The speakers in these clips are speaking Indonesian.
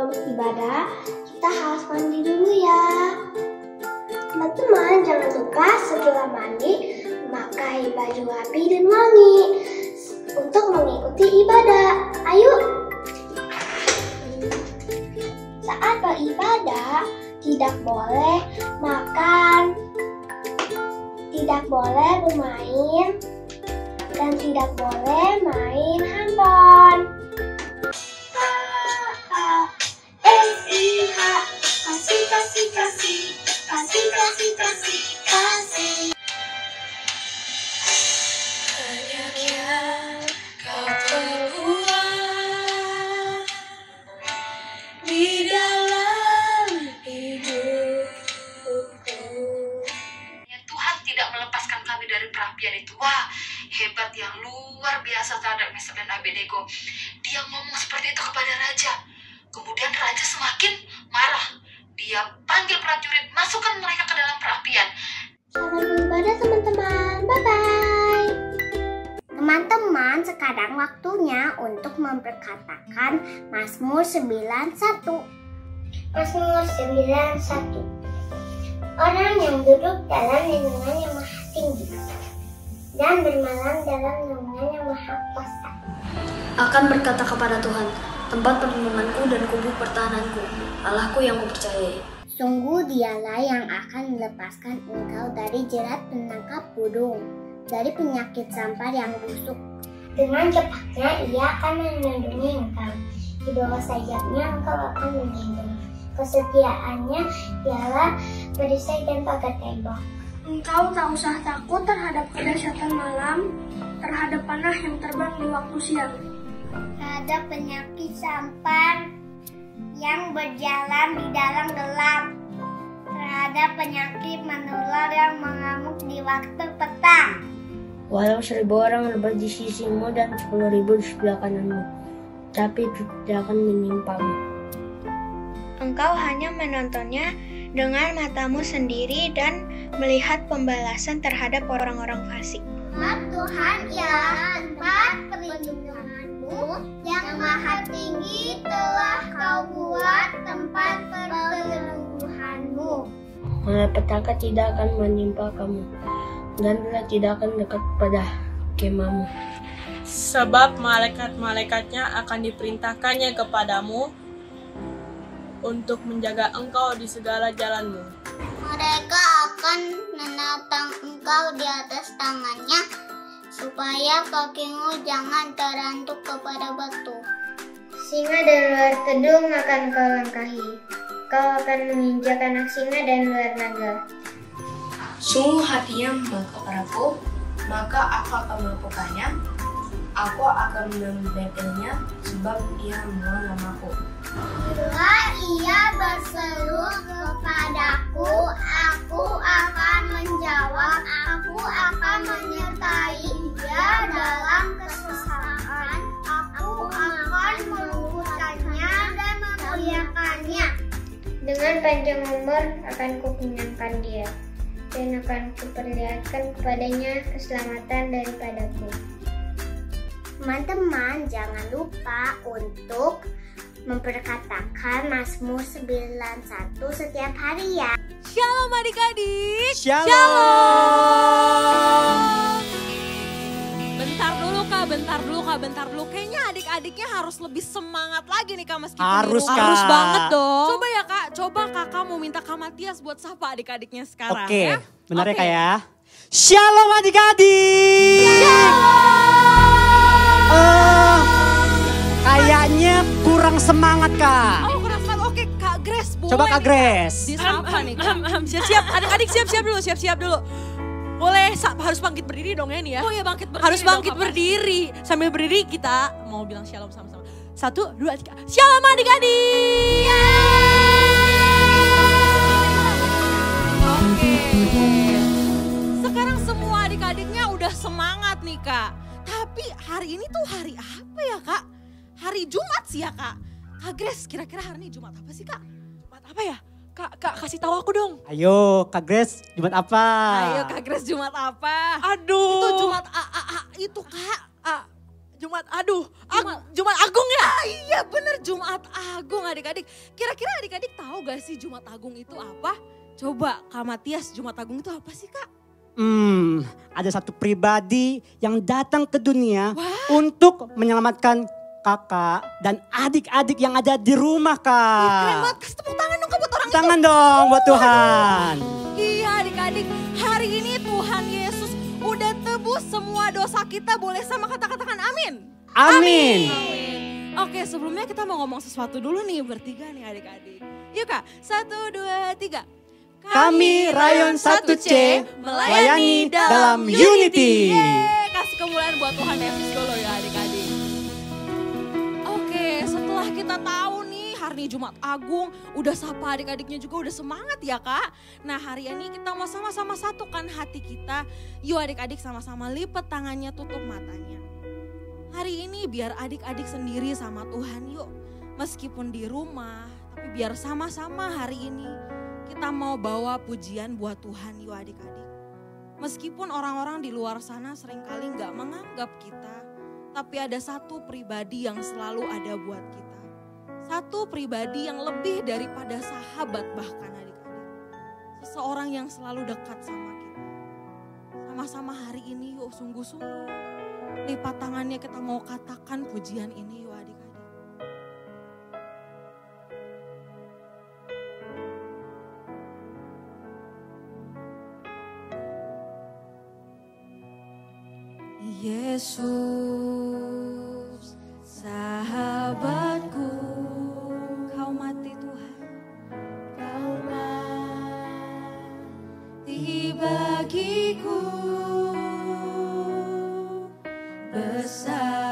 sebelum ibadah, kita harus mandi dulu ya. Teman-teman, jangan lupa setelah mandi, memakai baju rapi dan wangi untuk mengikuti ibadah. Ayo! Saat beribadah, tidak boleh makan, tidak boleh bermain, dan tidak boleh main handphone. H-A-S-I-H, kasih, kasih, kasih, kasih, kasih, kasih, kasih. Banyaknya kau terbuat di dalam hidupku. Tuhan tidak melepaskan kami dari perapian itu. Wah, hebat yang luar biasa terhadap Mesek dan Abednego. Dia ngomong seperti itu kepada raja. Kemudian raja semakin marah. Dia panggil prajurit, masukkan mereka ke dalam perapian. Selamat beribadah teman-teman. Bye-bye. Teman-teman, sekarang waktunya untuk memperkatakan Mazmur 91. Mazmur 91. Orang yang duduk dalam lindungan yang maha tinggi dan bermalam dalam naungan yang maha kuasa. Akan berkata kepada Tuhan, tempat perlindunganku dan kubu pertahananku, Allahku yang kupercayai. Sungguh dialah yang akan melepaskan engkau dari jerat penangkap burung, dari penyakit sampar yang busuk. Dengan cepatnya ia akan melindungi engkau, di bawah sayapnya engkau akan melindungi. Kesetiaannya ialah perisai dan pagar tembok. Engkau tak usah takut terhadap kedahsyatan malam, terhadap panah yang terbang di waktu siang, Terhadap penyakit sampar yang berjalan di dalam gelap, terhadap penyakit menular yang mengamuk di waktu petang. Walau 1000 orang lebat di sisimu dan 10.000 di sebelah kananmu, tapi itu tidak akan menimpamu. Engkau hanya menontonnya dengan matamu sendiri dan melihat pembalasan terhadap orang-orang fasik. Tuhan ialah tempat perlindunganmu, yang maha tinggi telah kau buat tempat perlindunganmu. Malapetaka tidak akan menimpa kamu, dan dia tidak akan dekat pada kemahmu. Sebab malaikat-malaikatnya akan diperintahkannya kepadamu untuk menjaga engkau di segala jalanmu. Mereka akan menatang engkau di atas tangannya, supaya kakimu jangan terantuk kepada batu. Singa dan ular kedung akan kau langkahi. Kau akan menginjak anak singa dan ular naga. Sungguh hatinya kepadaku, maka aku akan melakukannya. Aku akan membebaskannya, sebab ia mengenal namaku. Bila ia berseru kepadaku, aku akan menjawab. Aku akan menyertai dia dalam kesusahan. Aku akan meluputkannya dan memuliakannya. Dengan panjang umur akan kukenyangkan dia, dan akan kuperlihatkan kepadanya keselamatan daripadaku. Teman-teman, jangan lupa untuk memperkatakan Mazmur 91 setiap hari ya. Shalom adik-adik. Shalom. Bentar dulu kak. Kayaknya adik-adiknya harus lebih semangat lagi nih kak meskipun Harus, di rumah. Kak. Harus banget dong. Coba ya kak, kakak mau minta Kak Matias buat sapa adik-adiknya sekarang Oke, ya. benar ya kak ya. Shalom adik-adik. Kayaknya kurang semangat kak. Oh kurang semangat, oke Kak Grace boleh. Coba Kak Grace. Disapa nih kak. Siap-siap, adik-adik siap-siap dulu. Boleh, harus bangkit berdiri dong ya nih ya. Oh iya bangkit berdiri. Harus bangkit berdiri. Sambil berdiri kita mau bilang shalom sama-sama. 1, 2, 3. Shalom adik-adik. Oke. Sekarang semua adik-adiknya udah semangat nih kak. Tapi hari ini tuh hari apa ya kak? Hari Jumat sih ya kak. Kak Grace kira-kira hari ini Jumat apa sih kak? Jumat apa ya? Kak kasih tahu aku dong. Ayo Kak Grace, Jumat apa? Ayo Kak Grace Jumat apa? Aduh. Itu Jumat itu kak. Jumat Agung ya? Iya bener, Jumat Agung adik-adik. Kira-kira adik-adik tahu gak sih Jumat Agung itu apa? Coba Kak Matias, Jumat Agung itu apa sih Kak? Ada satu pribadi yang datang ke dunia untuk menyelamatkan kakak dan adik-adik yang ada di rumah Kak. Keren banget, kasih tepuk tangan dong Kak buat orang Tangan itu. dong buat Tuhan. Iya adik-adik, hari ini Tuhan Yesus udah tebus semua dosa kita, boleh sama kata-katakan amin. Amin. Oke, sebelumnya kita mau ngomong sesuatu dulu nih bertiga nih adik-adik. Yuk Kak, 1, 2, 3. Kami Rayon 1C melayani dalam unity. Yeay, kasih kemuliaan buat Tuhan Yesus dulu ya adik-adik. Oke, setelah kita tahu nih hari Jumat Agung, udah sapa adik-adiknya juga udah semangat ya Kak. Nah hari ini kita mau sama-sama satukan hati kita. Yuk adik-adik sama-sama lipat tangannya, tutup matanya. Hari ini biar adik-adik sendiri sama Tuhan yuk. Meskipun di rumah, tapi biar sama-sama hari ini kita mau bawa pujian buat Tuhan yuk adik-adik. Meskipun orang-orang di luar sana seringkali gak menganggap kita, tapi ada satu pribadi yang selalu ada buat kita. Satu pribadi yang lebih daripada sahabat bahkan adik-adik. Seseorang yang selalu dekat sama kita. Sama-sama hari ini yuk sungguh-sungguh. Lipat tangannya kita mau katakan pujian ini yuk adik-adik. Yesus, sahabatku, Kau mati Tuhan, Kau mati bagiku, besarnya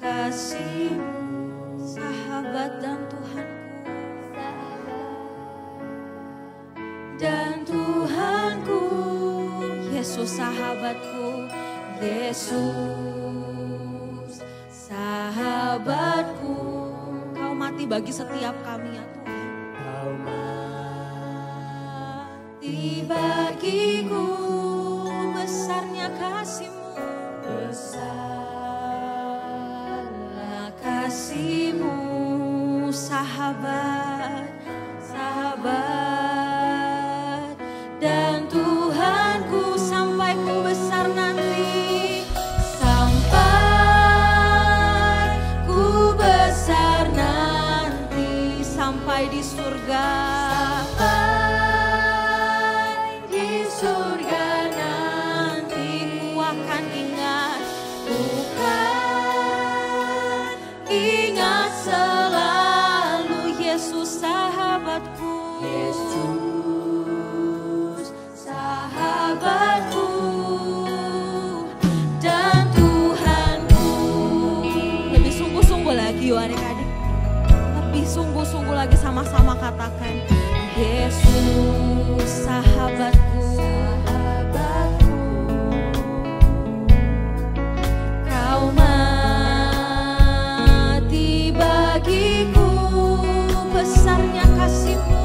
kasih-Mu, sahabat dan Tuhanku, dan Tuhanku. Yesus sahabatku, Yesus sahabatku, Kau mati bagi setiap kami ya Tuhan. Kau mati bagiku, besarnya kasih-Mu, besarnya kasih-Mu, sahabat, sahabat, dan Tuhanku. Sampai ku besar nanti, sampai ku besar nanti, sampai di surga, sampai di surga nanti, ku akan ingat, ingat selalu Yesus sahabatku, Yesus sahabatku, dan Tuhanku. Lebih sungguh-sungguh lagi yuk adik-adik. Lebih sungguh-sungguh lagi sama-sama katakan. Yesus sahabatku, Kau mati bagiku, besarnya kasih-Mu,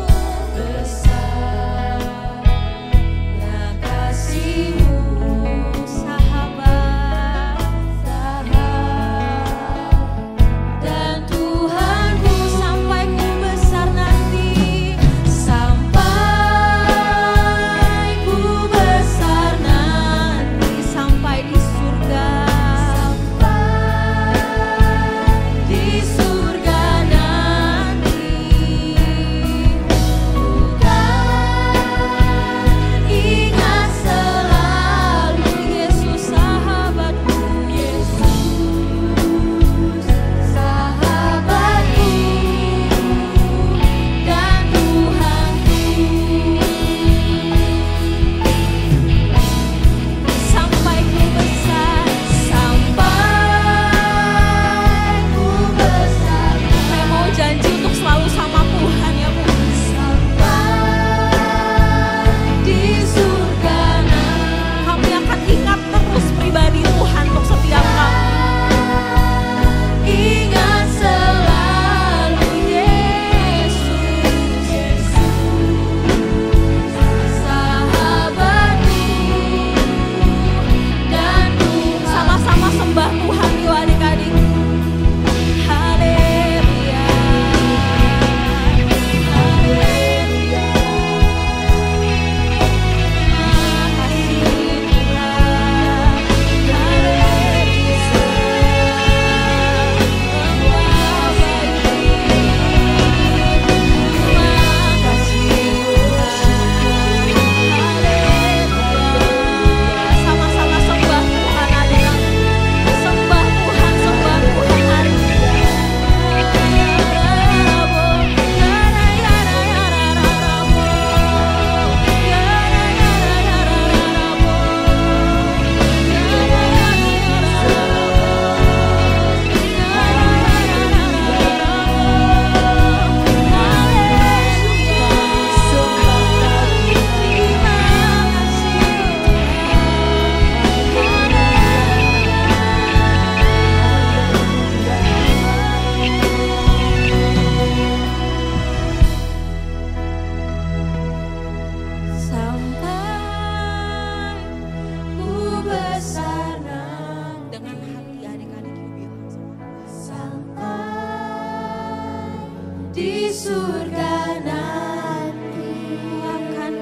surga nanti akan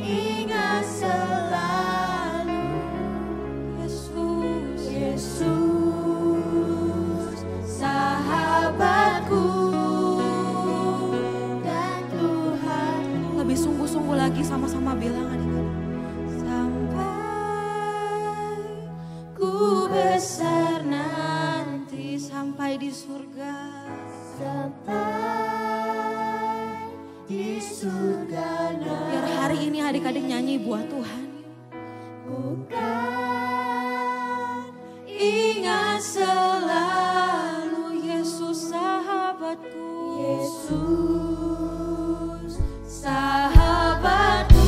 ingat selalu Yesus sahabatku dan Tuhan. Lebih sungguh-sungguh lagi, sama-sama bilang adik-adik. Ku besar nanti sampai di surga, sampai di surga nanti. Biar hari ini adik-adik nyanyi buat Tuhan. Bukan ingat selalu Yesus sahabatku, Yesus sahabatku.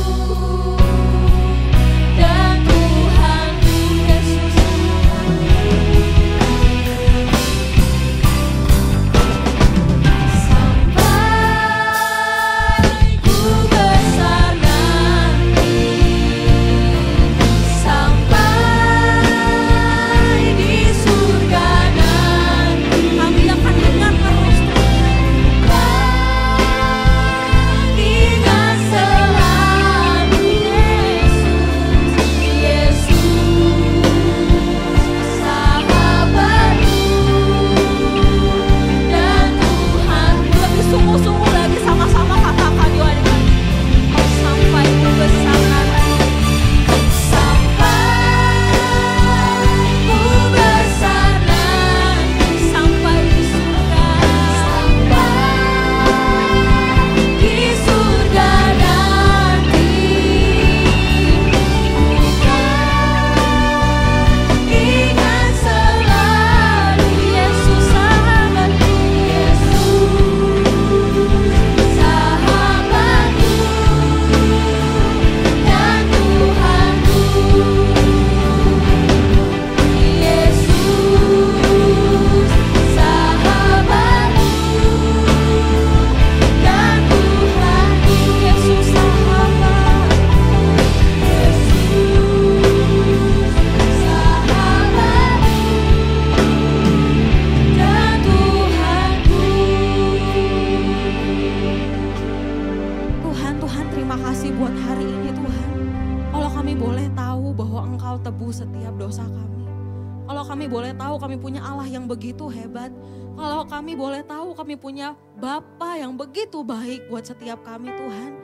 Kalau kami boleh tahu kami punya Bapa yang begitu baik buat setiap kami Tuhan.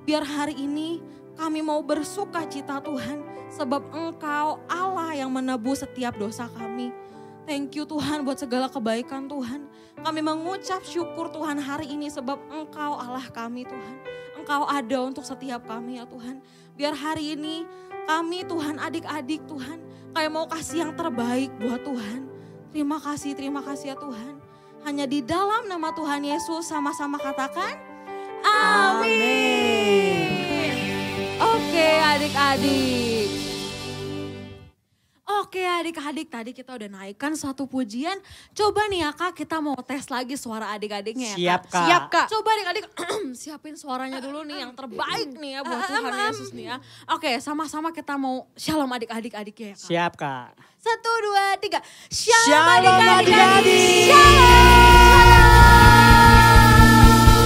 Biar hari ini kami mau bersuka cita Tuhan. Sebab Engkau Allah yang menebus setiap dosa kami. Thank you Tuhan buat segala kebaikan Tuhan. Kami mengucap syukur Tuhan hari ini sebab Engkau Allah kami Tuhan. Engkau ada untuk setiap kami ya Tuhan. Biar hari ini kami Tuhan adik-adik Tuhan. Kayak mau kasih yang terbaik buat Tuhan. Terima kasih ya Tuhan. Hanya di dalam nama Tuhan Yesus sama-sama katakan amin. Oke adik-adik. Oke adik-adik, tadi kita udah naikkan satu pujian. Coba nih ya Kak, kita mau tes lagi suara adik-adiknya ya Kak. Siap Kak. Coba adik-adik siapin suaranya dulu nih yang terbaik nih ya buat Tuhan Yesus nih ya. Oke, sama-sama kita mau shalom adik-adiknya ya Kak. Siap Kak. 1, 2, 3. Shalom adik-adik.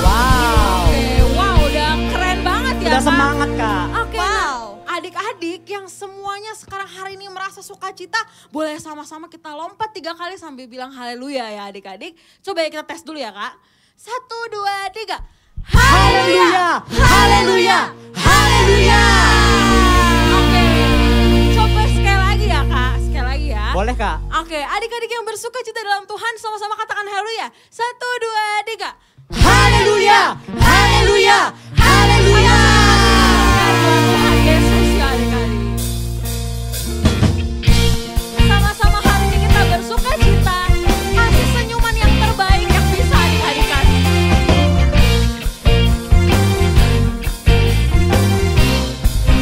Wow. Oke, wow udah keren banget ya Udah Kak. semangat Kak. Oke, wow. Adik-adik yang semuanya sekarang hari ini merasa sukacita, boleh sama-sama kita lompat 3 kali sambil bilang haleluya ya adik-adik. Coba ya kita tes dulu ya Kak. 1, 2, 3. Haleluya. Haleluya. Haleluya. Oke, coba sekali lagi ya Kak, sekali lagi ya. Boleh Kak. Oke, adik-adik yang bersukacita dalam Tuhan sama-sama katakan haleluya. 1, 2, 3. Haleluya. Haleluya. Haleluya. Tuhan Yesus ya adik-adik. Sama-sama hari ini kita bersukacita. Kasih senyuman yang terbaik yang bisa adik-adik kasih.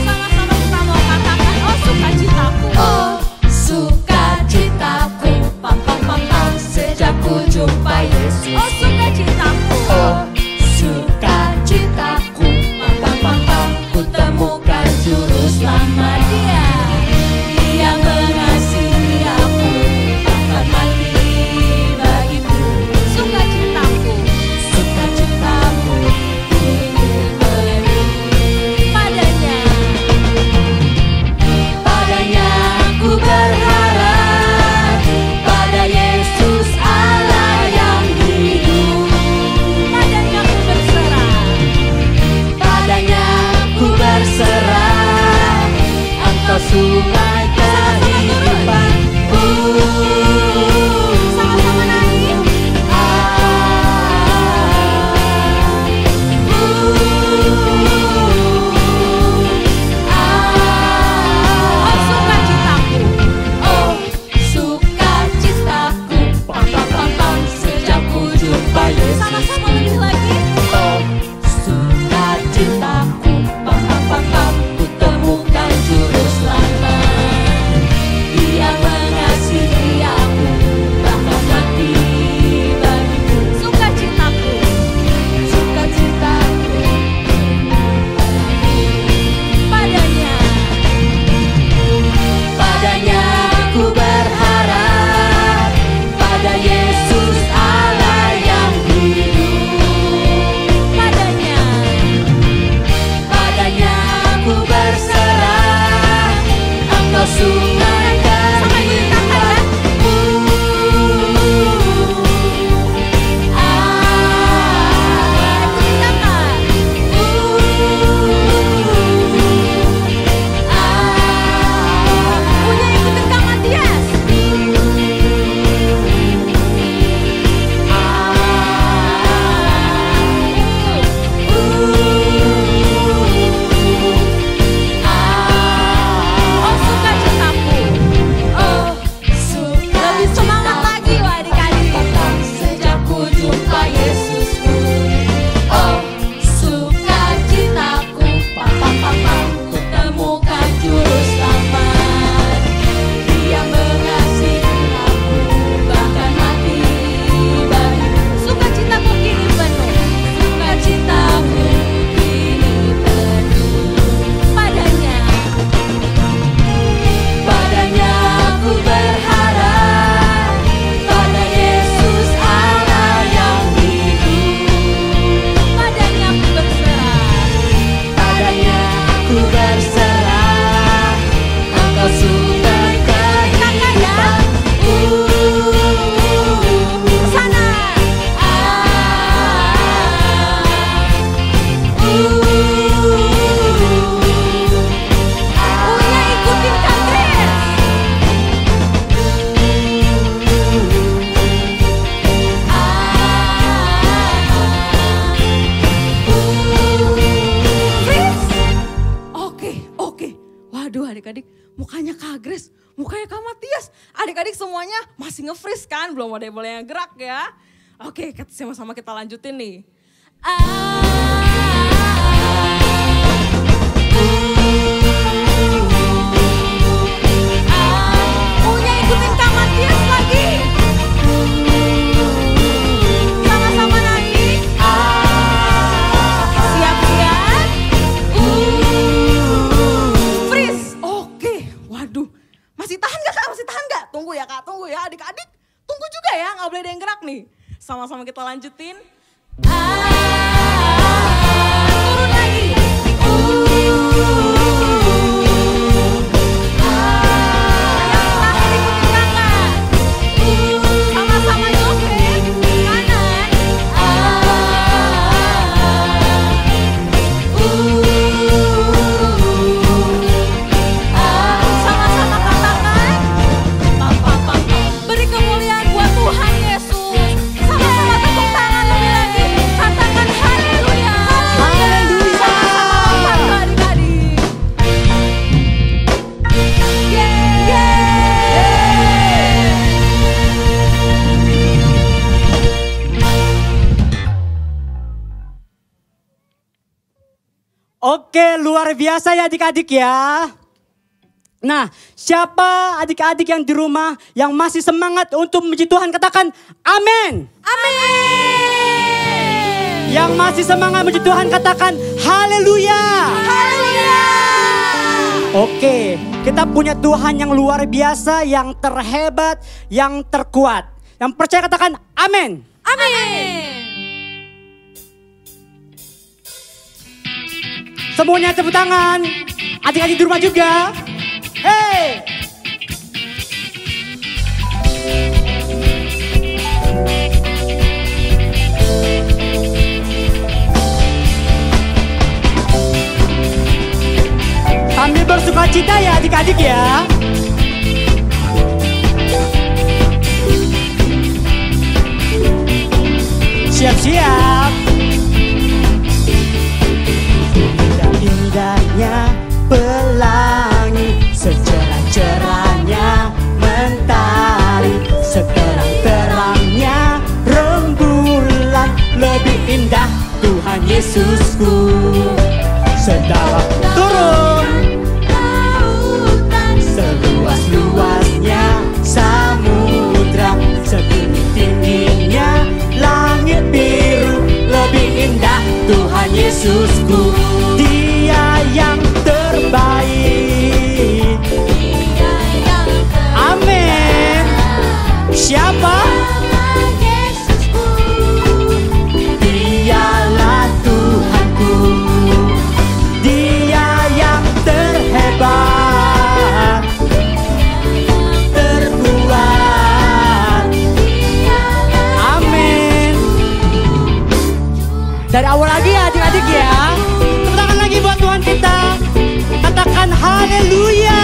Sama-sama kita mau katakan oh sukacitaku. Oh sukacitaku, pam pam pam pam, sejak ku jumpa Yesus. Oh sukacitaku. Oh sukacitaku, pam sungai kehidupanku. Sama-sama naik. Oh sukacitaku, Oh sukacitaku, pam pam pam pam, sejak ku jumpa Yesus. sama-sama lebih lagi. Oh sukacitaku, pam pam pam pam, ku temukan juru selamat. Dia mengasihi aku, bahkan mati bagiku. Sukacitaku, Sukacitaku padanya. padanya ku berharap, pada Yesus Allah yang hidup. Padanya Ku berserah, Engkau sungai kehidupanku. punya ikutin Kak Matias. Oh sukacitaku, Oh lebih semangat lagi loh adik-adik. sejak ku jumpa Yesusku. Oh sukacitaku, pam pam pam pam, ku temukan juru selamat. Dia mengasihi aku, bahkan mati bagiku. Sukacitaku kini penuh. Sukacitaku kini penuh. Padanya Ku berharap, pada Yesus Allah yang hidup. padanya aku berserah. Padanya ku berserah, Engkau sumber kehidupanku. Sana. Punya ikutin Kak Grace. Oke. Waduh adik-adik, mukanya Kak Grace, mukanya Kak Matias. Adik-adik semuanya masih nge-freeze kan? Belum ada yang boleh gerak ya. Oke, sama-sama kita lanjutin nih. Punya ikutin Kak Matias lagi. Sama-sama naik. Siap-siap. Freeze. Oke. Waduh. Masih tahan gak Kak? Masih tahan gak? Tunggu ya Kak, tunggu ya adik-adik. Tunggu juga ya, gak boleh ada yang gerak nih. Sama-sama kita lanjutin. Turun lagi. Yang terakhir ikutin kakak. Sama-sama joget. Kanan. Sama-sama katakan. Beri kemuliaan buat Tuhan Yesus. Sama-sama tepuk tangan lebih lagi. Katakan haleluya. Haleluya. Sama-sama lompat adik-adik. Oke, luar biasa ya adik-adik ya. Nah, siapa adik-adik yang di rumah yang masih semangat untuk memuji Tuhan, katakan amin. Amin. Yang masih semangat memuji Tuhan, katakan haleluya. Haleluya. Oke, kita punya Tuhan yang luar biasa, yang terhebat, yang terkuat. Yang percaya katakan amin. Amin. Semuanya tepuk tangan. Adik-adik di rumah juga. Hey. Sambil sukacita ya adik-adik ya. Siap-siap. Indah-indahnya pelangi, secerah-cerahnya mentari, seterang-terangnya rembulan, lebih indah Tuhan Yesusku. Sedalam turun seluas-luasnya samudra, setinggi-tingginya langit biru, lebih indah Tuhan Yesusku. Dia yang terbaik. Amin. Siapa? Dialah Tuhanku. Dia yang terhebat, terkuat. Amin. Dari awal lagi ya adik-adik ya. Tepuk tangan lagi buat Tuhan kita. Katakan haleluya.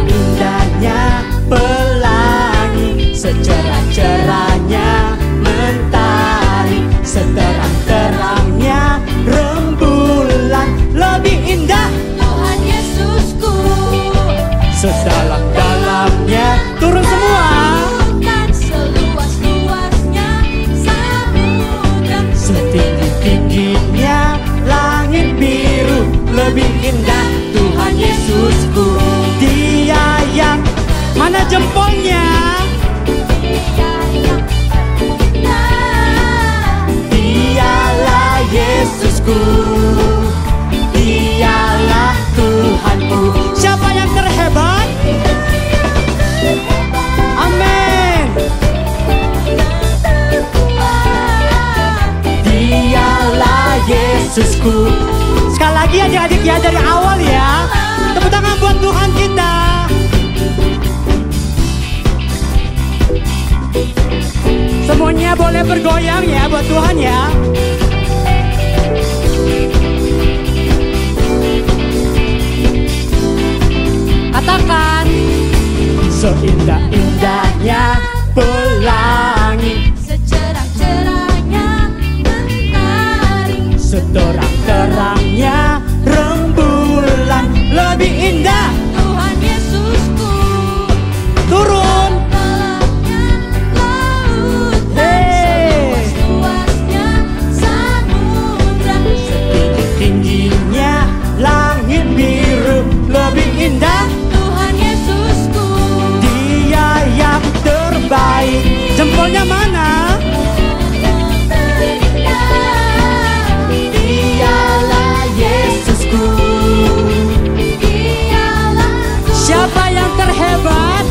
Indahnya pelangi, secerah-cerahnya mentari, seterang-terangnya rembulan, lebih indah Tuhan Yesusku. Sedalam-dalamnya turun semua, seluas-luasnya samudra, setinggi-tingginya langit biru, lebih indah Tuhan Yesusku. Dia yang mana jempolnya? Dialah Yesusku. Dialah Tuhanku. Siapa yang terhebat? Amin. Dialah Yesusku. Sekali lagi adik-adik ya, dari awal ya. Tepuk tangan buat Tuhan kita. Semuanya boleh bergoyang ya buat Tuhan ya. Katakan, seindah-indahnya pelangi, secerah-cerahnya mentari, seterang-terangnya rembulan, lebih indah Tuhan Yesusku. Turun seluas-luasnya samudra, setinggi-tingginya langit biru, lebih indah Tuhan Yesusku. Dia yang terbaik. Jempolnya mana? Dialah Yesusku. Siapa yang terhebat?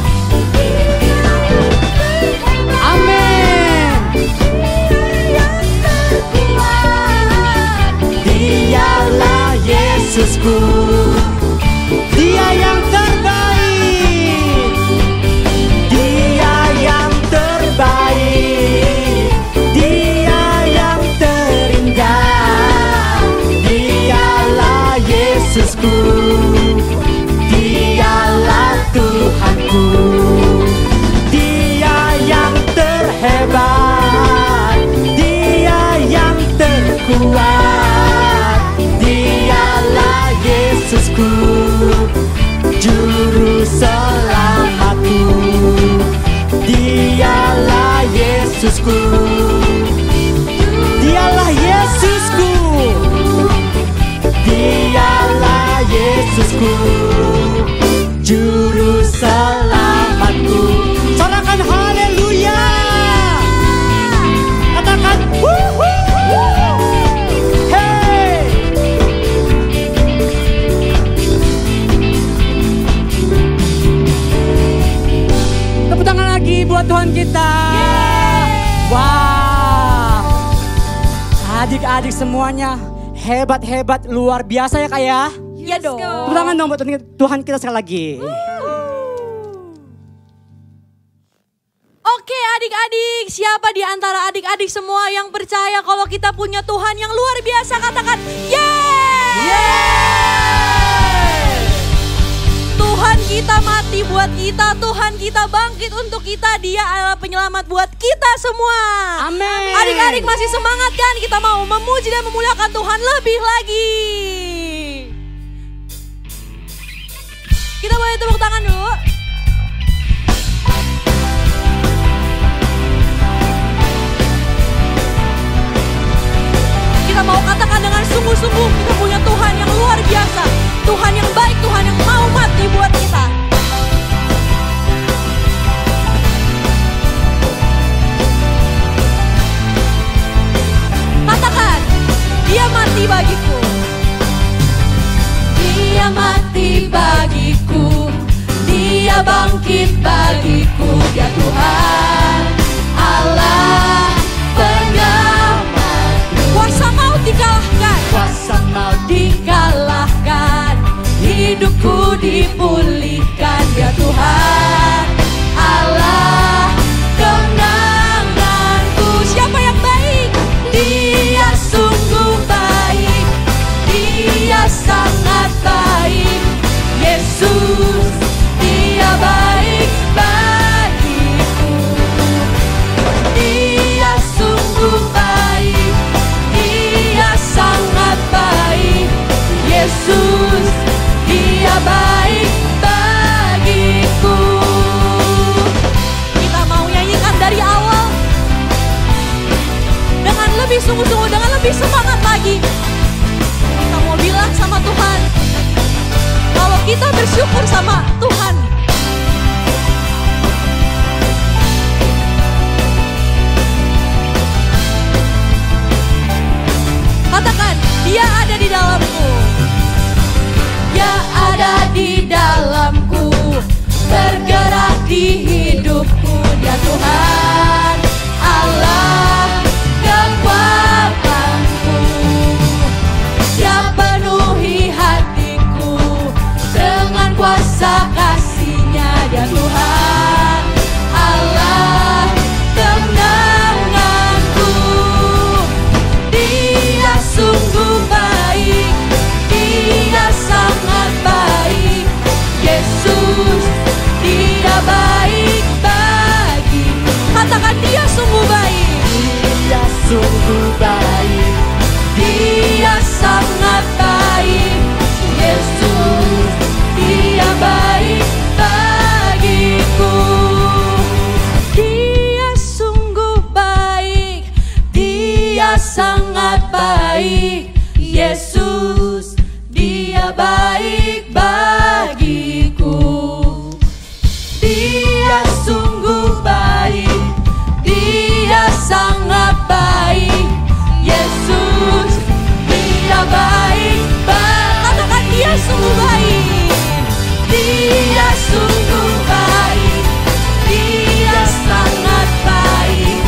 Amin. Dialah Yesusku. Dia yang terbaik. Dia yang terbaik. Dia yang terindah. Dialah Yesusku. Dialah Tuhanku. Dia yang terhebat. Dia yang terkuat. Dialah Yesusku. Juru selamatku. Dialah Yesusku. Dialah Yesusku. Dialah Yesusku. Juru selamatku. Sorakan haleluya. Katakan hey. Tepuk tangan lagi buat Tuhan kita. Wow. Adik-adik semuanya hebat-hebat, luar biasa ya Kak ya. Iya dong. Tepuk tangan dong buat Tuhan kita sekali lagi. Oke. Oke adik-adik, siapa di antara adik-adik semua yang percaya kalau kita punya Tuhan yang luar biasa? Katakan yeay! Tuhan kita mati buat kita, Tuhan kita bangkit untuk kita, Dia adalah penyelamat buat kita semua. Amin. Adik-adik masih semangat kan? Kita mau memuji dan memuliakan Tuhan lebih lagi. Kita boleh tepuk tangan dulu. Kita mau katakan dengan sungguh-sungguh, kita punya Tuhan yang luar biasa. Tuhan yang baik, Tuhan yang mau mati buat kita. Katakan, Dia mati bagiku. Dia mati bagiku, Dia bangkit bagiku. Dia Tuhan Allah penyelamatku. Kuasa maut dikalahkan, Kuasa maut dikalahkan, hidupku dipulihkan. Dia Tuhan Allah kemenanganku. Siapa yang baik? Dia sungguh baik, Dia sangat baik. Yesus, Dia baik bagiku. Dia sungguh baik, Dia sangat baik. Yesus, Dia baik bagiku. Kita mau nyanyikan dari awal dengan lebih sungguh-sungguh, dengan lebih semangat lagi. Kita mau bilang sama Tuhan kalau kita bersyukur sama Tuhan. Katakan, Dia ada di dalamku. Dia ada di dalamku, bergerak di hidupku. Dia Tuhan Allah kekuatanku. Dia penuhi hatiku dengan kuasa kasih-Nya. Dia Tuhan Allah kemenanganku. Dia sungguh baik, Dia sangat baik. Yesus, Dia baik bagi. Katakan, Dia sungguh baik, Dia sungguh baik, Dia sangat baik. Yesus, Dia baik bagiku. Dia sungguh baik, Dia sangat baik. Yesus, Dia baik bagiku. Dia sungguh baik, Dia sangat baik. Yesus, Dia baik bagiku. Katakan, Dia sungguh baik, Dia sungguh baik, Dia sangat baik.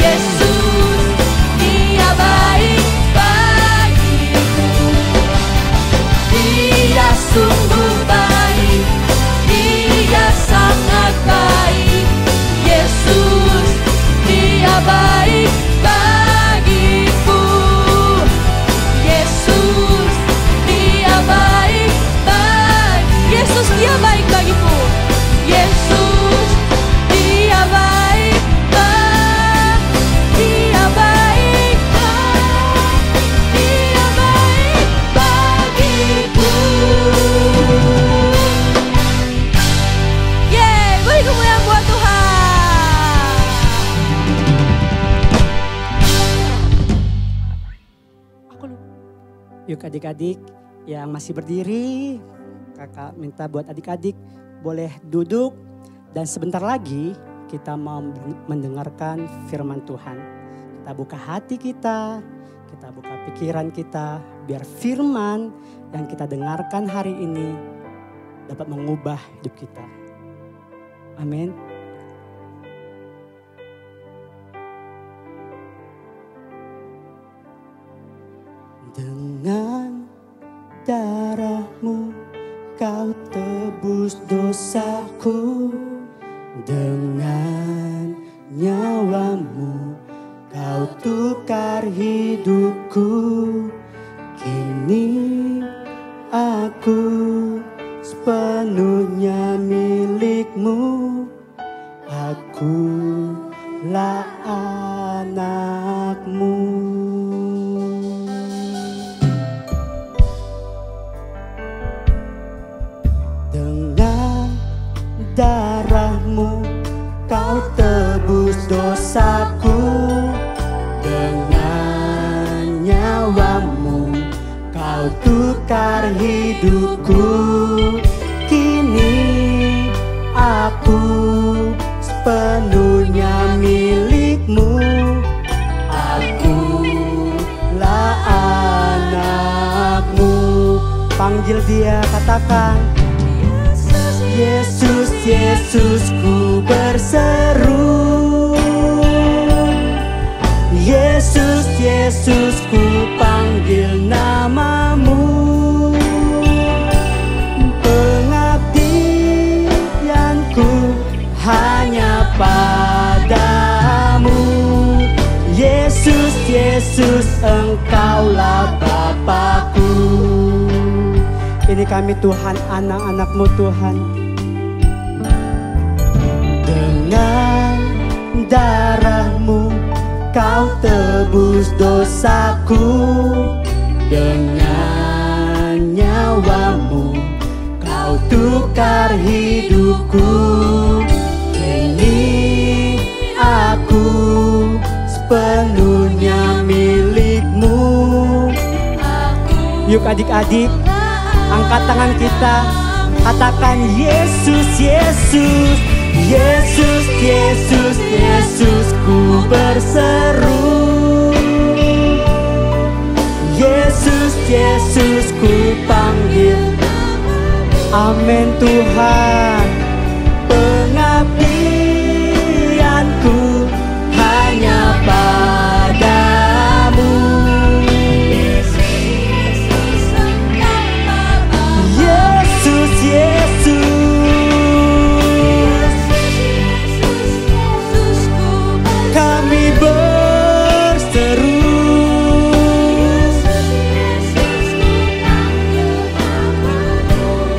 Yesus, Dia baik bagiku. Dia sungguh baik, Dia sangat baik. Yesus, Dia baik bagiku. Yesus, Dia baik bagi. Yesus, Dia baik bagiku. Yesus, Dia baik bagi. Dia baik bagi. Dia baik bagiku. Yeay, beri kemuliaan buat Tuhan. Aku lupa. Yuk adik-adik yang masih berdiri, kakak minta buat adik-adik boleh duduk. Dan sebentar lagi kita mau mendengarkan firman Tuhan. Kita buka hati kita buka pikiran kita. Biar firman yang kita dengarkan hari ini dapat mengubah hidup kita. Amin. Dengan darah-Mu Kau tebus dosaku, dengan nyawamu, Kau tukar hidupku. Kini aku sepenuhnya milikmu. Akulah anakmu. Dengan darahmu Kau tebus dosaku. Dengan nyawamu Kau tukar hidupku. Kini aku sepenuhnya milikmu. Akulah anakmu. Panggil dia, katakan, Yesus, Yesus, ku berseru. Yesus, Yesus, ku panggil namamu. Pengabdianku hanya padamu. Yesus, Yesus, Engkaulah Bapakku. Ini kami Tuhan, anak-anak-Mu Tuhan. Dengan darah-Mu Kau tebus dosaku. Dengan nyawamu Kau tukar hidupku. Kini aku sepenuhnya milikmu. Yuk adik-adik, angkat tangan kita, katakan Yesus, Yesus, Yesus, Yesus, Yesus, ku berseru. Yesus, Yesus, ku panggil. Amin Tuhan. Pengabdianku hanya padamu. Yesus, Yesus, kami berseru.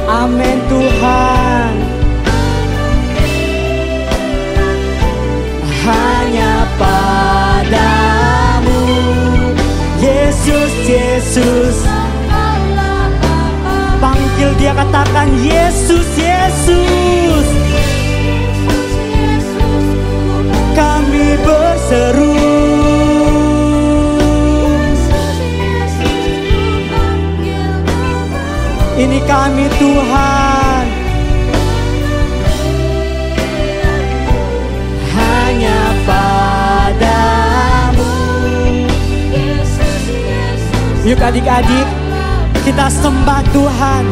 Amin Tuhan. Hanya padamu. Yesus, Yesus, panggil dia, katakan Yesus, Yesus, kami berseru. Ini kami Tuhan, hanya padamu. Yuk adik-adik, kita sembah Tuhan.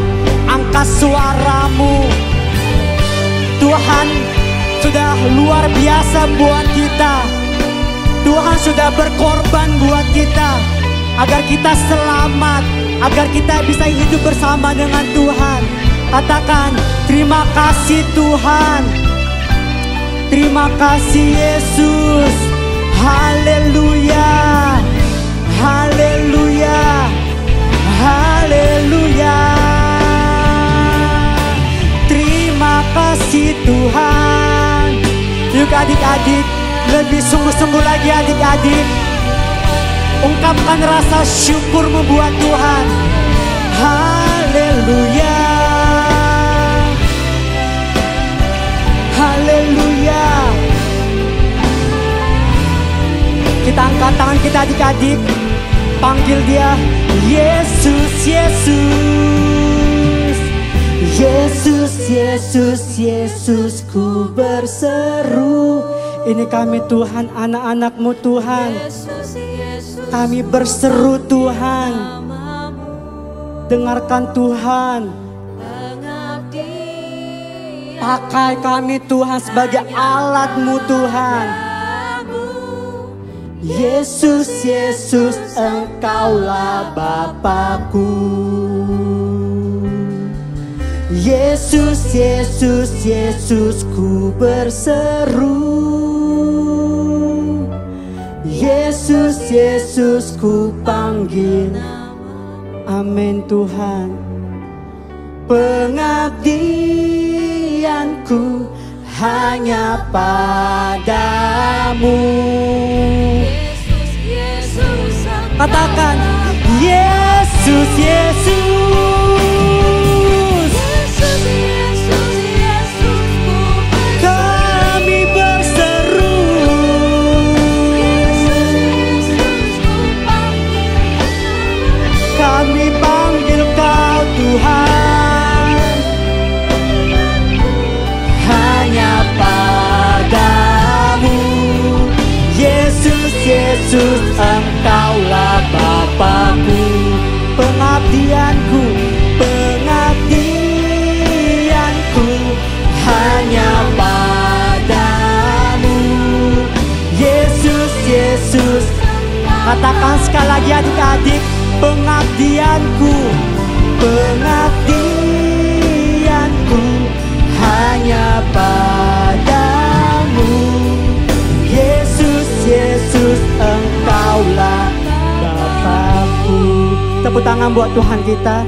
Angkat suaramu. Tuhan sudah luar biasa buat kita. Tuhan sudah berkorban buat kita, agar kita selamat, agar kita bisa hidup bersama dengan Tuhan. Katakan, terima kasih Tuhan. Terima kasih Yesus. Haleluya. Haleluya. Haleluya. Terima kasih Tuhan. Yuk adik-adik, lebih sungguh-sungguh lagi adik-adik. Ungkapkan rasa syukurmu buat Tuhan. Haleluya. Haleluya. Kita angkat tangan kita adik-adik. Panggil dia, Yesus, Yesus. Yesus, Yesus, Yesus, ku berseru. Ini kami Tuhan, anak-anak-Mu Tuhan. Kami berseru Tuhan. Dengarkan Tuhan. Pakai kami Tuhan sebagai alat-Mu Tuhan. Yesus, Yesus, Engkaulah Bapakku. Yesus, Yesus, Yesus, ku berseru. Yesus, Yesus ku panggil. Amin Tuhan. Pengabdianku hanya padamu. Katakan Yesus, Yesus. Kami berseru. Kami panggil Kau Tuhan. Hanya padamu. Yesus, Yesus, Engkaulah Bapa-Ku. Pengabdianku, pengabdianku hanya padamu. Yesus, Yesus. Katakan sekali lagi adik-adik, pengabdianku, pengabdianku hanya padamu. Yesus, Yesus, Engkaulah Bapa-Ku. Tepuk tangan buat Tuhan kita.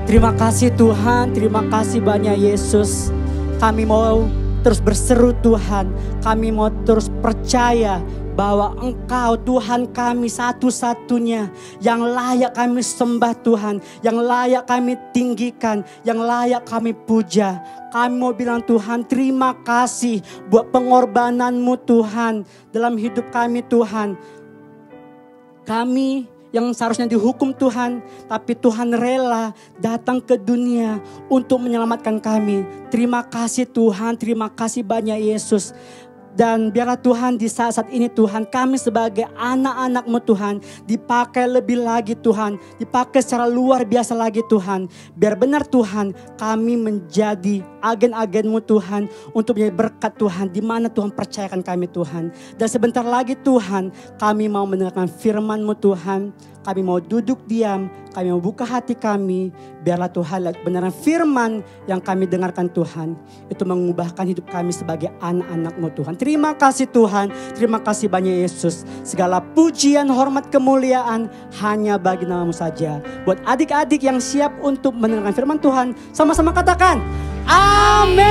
Terima kasih Tuhan, terima kasih banyak Yesus. Kami mau terus berseru Tuhan. Kami mau terus percaya bahwa Engkau Tuhan kami satu-satunya yang layak kami sembah Tuhan, yang layak kami tinggikan, yang layak kami puja. Kami mau bilang Tuhan terima kasih buat pengorbanan-Mu Tuhan dalam hidup kami Tuhan. Kami yang seharusnya dihukum Tuhan, tapi Tuhan rela datang ke dunia untuk menyelamatkan kami. Terima kasih Tuhan, terima kasih banyak Yesus. Dan biarlah Tuhan di saat-saat ini Tuhan, kami sebagai anak-anak-Mu Tuhan dipakai lebih lagi Tuhan, dipakai secara luar biasa lagi Tuhan. Biar benar Tuhan, kami menjadi agen-agen-Mu Tuhan untuk menjadi berkat Tuhan di mana Tuhan percayakan kami Tuhan. Dan sebentar lagi Tuhan, kami mau mendengarkan firman-Mu Tuhan. Kami mau duduk diam, kami mau buka hati kami. Biarlah Tuhan kebenaran firman yang kami dengarkan Tuhan, itu mengubahkan hidup kami sebagai anak-anak-Mu Tuhan. Terima kasih Tuhan, terima kasih banyak Yesus. Segala pujian, hormat, kemuliaan hanya bagi nama-Mu saja. Buat adik-adik yang siap untuk mendengarkan firman Tuhan, sama-sama katakan, amin.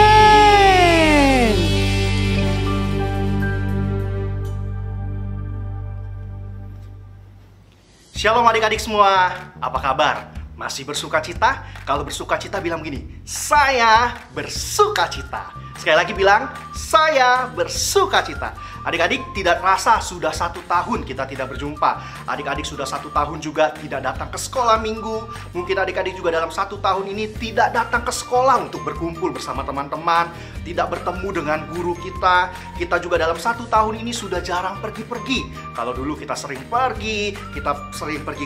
Shalom adik-adik semua, apa kabar? Masih bersuka cita? Kalau bersuka cita bilang begini, saya bersuka cita. Sekali lagi bilang, saya bersuka cita. Adik-adik tidak terasa sudah 1 tahun kita tidak berjumpa. Adik-adik sudah 1 tahun juga tidak datang ke sekolah minggu. Mungkin adik-adik juga dalam 1 tahun ini tidak datang ke sekolah untuk berkumpul bersama teman-teman. Tidak bertemu dengan guru kita. Kita juga dalam 1 tahun ini sudah jarang pergi-pergi. Kalau dulu kita sering pergi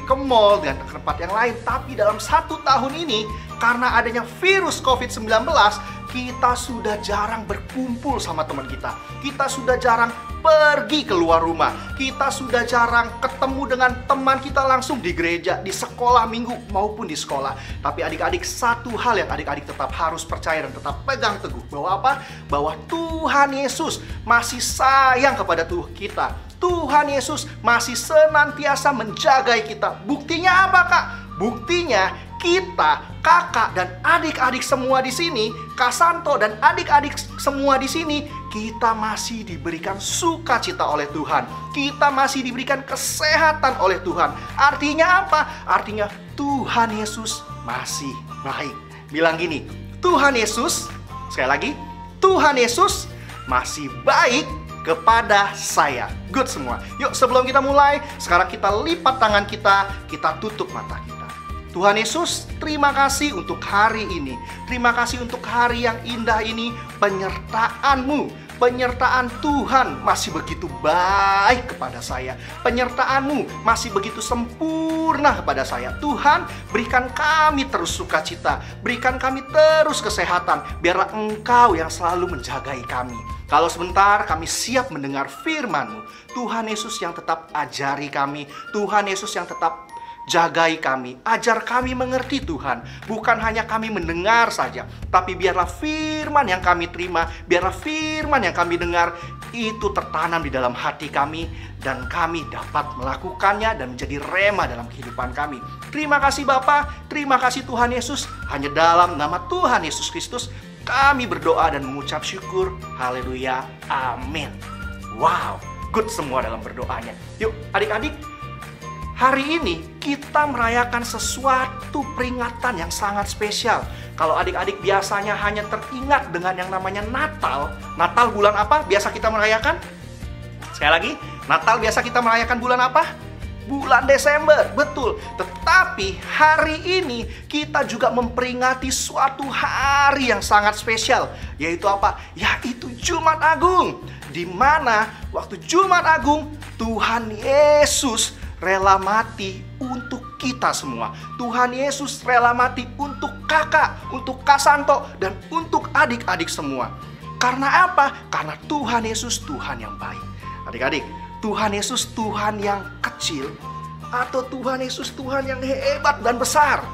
ke mall dan ke tempat yang lain. Tapi dalam 1 tahun ini karena adanya virus COVID-19, kita sudah jarang berkumpul sama teman kita. Kita sudah jarang pergi keluar rumah. Kita sudah jarang ketemu dengan teman kita langsung di gereja, di sekolah minggu maupun di sekolah. Tapi adik-adik, satu hal yang adik-adik tetap harus percaya dan tetap pegang teguh. Bahwa apa? Bahwa Tuhan Yesus masih sayang kepada kita. Tuhan Yesus masih senantiasa menjagai kita. Buktinya apa, Kak? Buktinya kita, kakak dan adik-adik semua di sini, Kak Santo dan adik-adik semua di sini, kita masih diberikan sukacita oleh Tuhan. Kita masih diberikan kesehatan oleh Tuhan. Artinya apa? Artinya Tuhan Yesus masih baik. Bilang gini, Tuhan Yesus, sekali lagi, Tuhan Yesus masih baik kepada saya. Good semua. Yuk sebelum kita mulai, sekarang kita lipat tangan kita tutup mata kita. Tuhan Yesus, terima kasih untuk hari ini. Terima kasih untuk hari yang indah ini. Penyertaan-Mu, penyertaan Tuhan masih begitu baik kepada saya. Penyertaan-Mu masih begitu sempurna kepada saya. Tuhan, berikan kami terus sukacita. Berikan kami terus kesehatan. Biarlah Engkau yang selalu menjagai kami. Kalau sebentar kami siap mendengar firman-Mu. Tuhan Yesus yang tetap ajari kami. Tuhan Yesus yang tetap jagai kami, ajar kami mengerti Tuhan. Bukan hanya kami mendengar saja, tapi biarlah firman yang kami terima, biarlah firman yang kami dengar itu tertanam di dalam hati kami dan kami dapat melakukannya dan menjadi rema dalam kehidupan kami. Terima kasih Bapa, terima kasih Tuhan Yesus. Hanya dalam nama Tuhan Yesus Kristus kami berdoa dan mengucap syukur. Haleluya, amin. Wow, good semua dalam berdoanya. Yuk adik-adik, hari ini kita merayakan sesuatu peringatan yang sangat spesial. Kalau adik-adik biasanya hanya teringat dengan yang namanya Natal. Natal bulan apa biasa kita merayakan? Sekali lagi, Natal biasa kita merayakan bulan apa? Bulan Desember, betul. Tetapi hari ini kita juga memperingati suatu hari yang sangat spesial. Yaitu apa? Yaitu Jumat Agung. Di mana waktu Jumat Agung Tuhan Yesus rela mati untuk kita semua. Tuhan Yesus rela mati untuk kakak, untuk Kasanto, dan untuk adik-adik semua. Karena apa? Karena Tuhan Yesus Tuhan yang baik. Adik-adik, Tuhan Yesus Tuhan yang kecil atau Tuhan Yesus Tuhan yang hebat dan besar?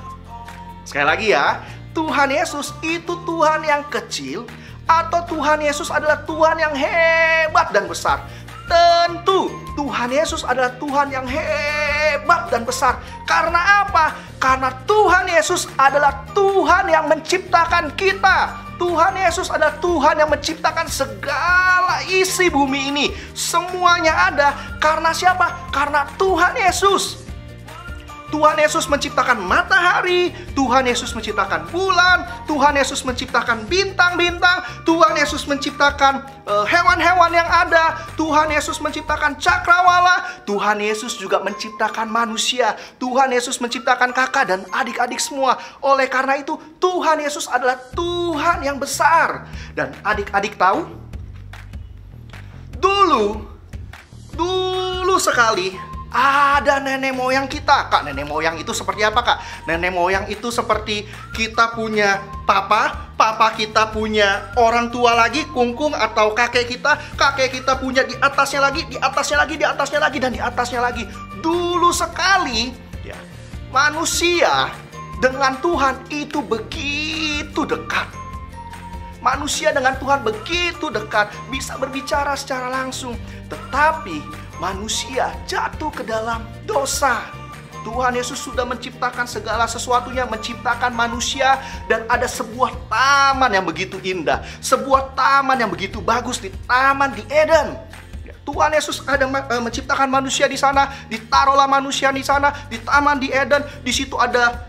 Sekali lagi ya, Tuhan Yesus itu Tuhan yang kecil atau Tuhan Yesus adalah Tuhan yang hebat dan besar? Tentu Tuhan Yesus adalah Tuhan yang hebat dan besar. Karena apa? Karena Tuhan Yesus adalah Tuhan yang menciptakan kita. Tuhan Yesus adalah Tuhan yang menciptakan segala isi bumi ini. Semuanya ada karena siapa? Karena Tuhan Yesus. Tuhan Yesus menciptakan matahari, Tuhan Yesus menciptakan bulan, Tuhan Yesus menciptakan bintang-bintang, Tuhan Yesus menciptakan hewan-hewan yang ada, Tuhan Yesus menciptakan cakrawala, Tuhan Yesus juga menciptakan manusia, Tuhan Yesus menciptakan kakak dan adik-adik semua. Oleh karena itu, Tuhan Yesus adalah Tuhan yang besar. Dan adik-adik tahu, dulu sekali ada nenek moyang kita. Kak, nenek moyang itu seperti apa, Kak? Nenek moyang itu seperti kita punya papa kita punya orang tua lagi, kungkung atau kakek kita punya di atasnya lagi, di atasnya lagi, di atasnya lagi, dan di atasnya lagi. Dulu sekali ya, manusia dengan Tuhan itu begitu dekat. Manusia dengan Tuhan begitu dekat, bisa berbicara secara langsung. Tetapi manusia jatuh ke dalam dosa. Tuhan Yesus sudah menciptakan segala sesuatunya, menciptakan manusia, dan ada sebuah taman yang begitu indah, sebuah taman yang begitu bagus, di Taman di Eden. Tuhan Yesus ada menciptakan manusia di sana, ditaruhlah manusia di sana, di Taman di Eden. Di situ ada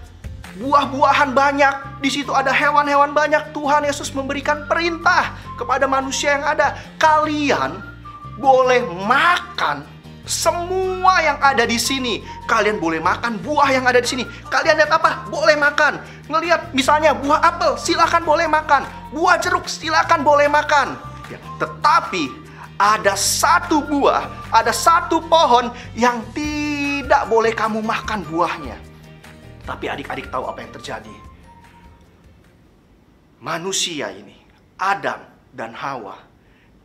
buah-buahan banyak, di situ ada hewan-hewan banyak. Tuhan Yesus memberikan perintah kepada manusia yang ada, kalian boleh makan semua yang ada di sini. Kalian boleh makan buah yang ada di sini. Kalian lihat apa? Boleh makan. Ngelihat misalnya buah apel, silakan boleh makan. Buah jeruk, silakan boleh makan. Ya, tetapi ada satu buah, ada satu pohon yang tidak boleh kamu makan buahnya. Tapi adik-adik tahu apa yang terjadi? Manusia ini, Adam dan Hawa,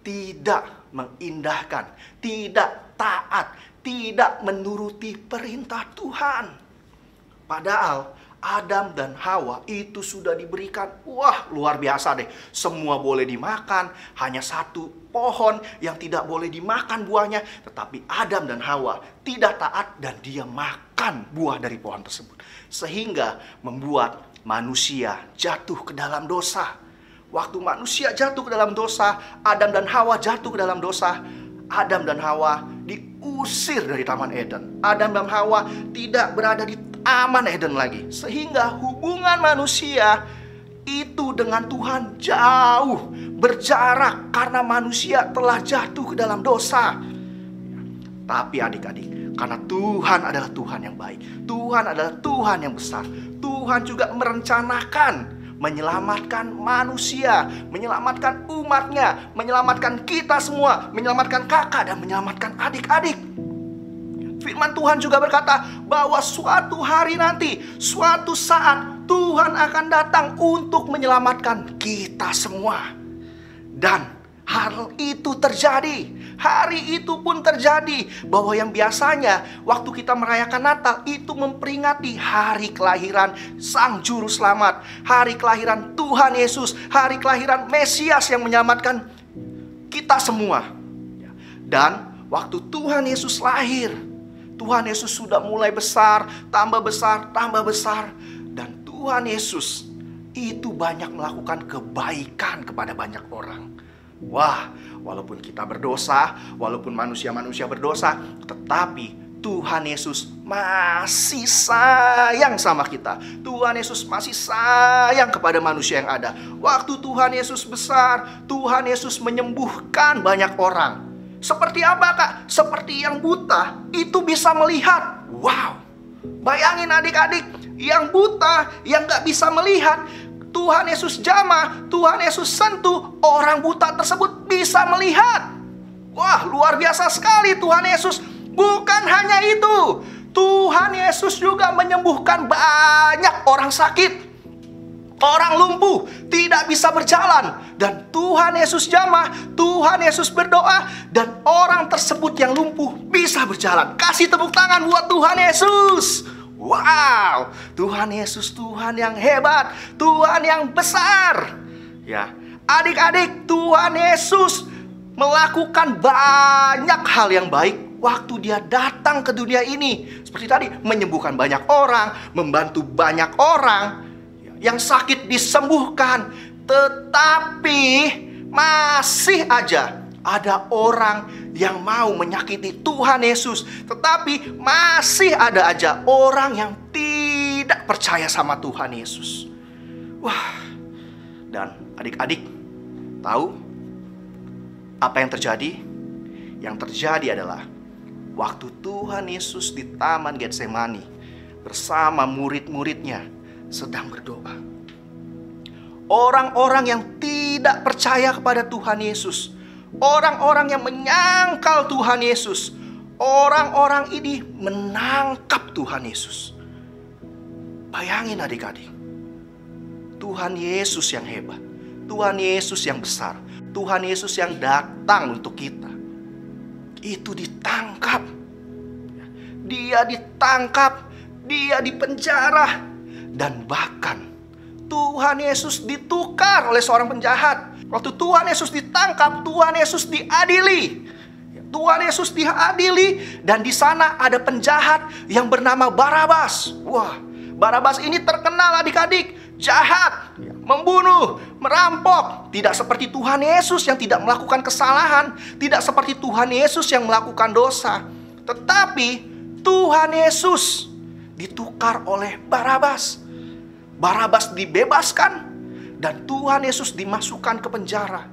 tidak mengindahkan, tidak taat, tidak menuruti perintah Tuhan. Padahal Adam dan Hawa itu sudah diberikan, wah luar biasa deh, semua boleh dimakan, hanya satu pohon yang tidak boleh dimakan buahnya. Tetapi Adam dan Hawa tidak taat dan dia makan buah dari pohon tersebut, sehingga membuat manusia jatuh ke dalam dosa. Waktu manusia jatuh ke dalam dosa, Adam dan Hawa jatuh ke dalam dosa, Adam dan Hawa diusir dari Taman Eden. Adam dan Hawa tidak berada di Taman Eden lagi, sehingga hubungan manusia itu dengan Tuhan jauh berjarak karena manusia telah jatuh ke dalam dosa. Tapi adik-adik, karena Tuhan adalah Tuhan yang baik, Tuhan adalah Tuhan yang besar, Tuhan juga merencanakan menyelamatkan manusia, menyelamatkan umatnya, menyelamatkan kita semua, menyelamatkan kakak dan menyelamatkan adik-adik. Firman Tuhan juga berkata bahwa suatu hari nanti, suatu saat Tuhan akan datang untuk menyelamatkan kita semua. Dan hal itu terjadi. Hari itu pun terjadi, bahwa yang biasanya waktu kita merayakan Natal itu memperingati hari kelahiran Sang Juru Selamat, hari kelahiran Tuhan Yesus, hari kelahiran Mesias yang menyelamatkan kita semua. Dan waktu Tuhan Yesus lahir, Tuhan Yesus sudah mulai besar, tambah besar, tambah besar. Dan Tuhan Yesus itu banyak melakukan kebaikan kepada banyak orang. Wah, walaupun kita berdosa, walaupun manusia-manusia berdosa, tetapi Tuhan Yesus masih sayang sama kita. Tuhan Yesus masih sayang kepada manusia yang ada. Waktu Tuhan Yesus besar, Tuhan Yesus menyembuhkan banyak orang. Seperti apa, Kak? Seperti yang buta itu bisa melihat. Wow, bayangin adik-adik, yang buta, yang gak bisa melihat, Tuhan Yesus jamah, Tuhan Yesus sentuh, orang buta tersebut bisa melihat. Wah, luar biasa sekali Tuhan Yesus. Bukan hanya itu, Tuhan Yesus juga menyembuhkan banyak orang sakit. Orang lumpuh tidak bisa berjalan. Dan Tuhan Yesus jamah, Tuhan Yesus berdoa, dan orang tersebut yang lumpuh bisa berjalan. Kasih tepuk tangan buat Tuhan Yesus. Wow, Tuhan Yesus Tuhan yang hebat, Tuhan yang besar. Ya, adik-adik, Tuhan Yesus melakukan banyak hal yang baik waktu dia datang ke dunia ini. Seperti tadi, menyembuhkan banyak orang, membantu banyak orang, yang sakit disembuhkan. Tetapi masih aja ada orang yang mau menyakiti Tuhan Yesus. Tetapi masih ada aja orang yang tidak percaya sama Tuhan Yesus. Wah, dan adik-adik tahu apa yang terjadi? Yang terjadi adalah waktu Tuhan Yesus di Taman Getsemani bersama murid-muridnya sedang berdoa. Orang-orang yang tidak percaya kepada Tuhan Yesus, orang-orang yang menyangkal Tuhan Yesus, orang-orang ini menangkap Tuhan Yesus. Bayangin adik-adik, Tuhan Yesus yang hebat, Tuhan Yesus yang besar, Tuhan Yesus yang datang untuk kita, itu ditangkap. Dia ditangkap, dia dipenjara, dan bahkan Tuhan Yesus ditukar oleh seorang penjahat. Waktu Tuhan Yesus ditangkap, Tuhan Yesus diadili. Tuhan Yesus diadili, dan di sana ada penjahat yang bernama Barabas. Wah, Barabas ini terkenal adik-adik, jahat, membunuh, merampok. Tidak seperti Tuhan Yesus yang tidak melakukan kesalahan, tidak seperti Tuhan Yesus yang melakukan dosa. Tetapi Tuhan Yesus ditukar oleh Barabas. Barabas dibebaskan, dan Tuhan Yesus dimasukkan ke penjara.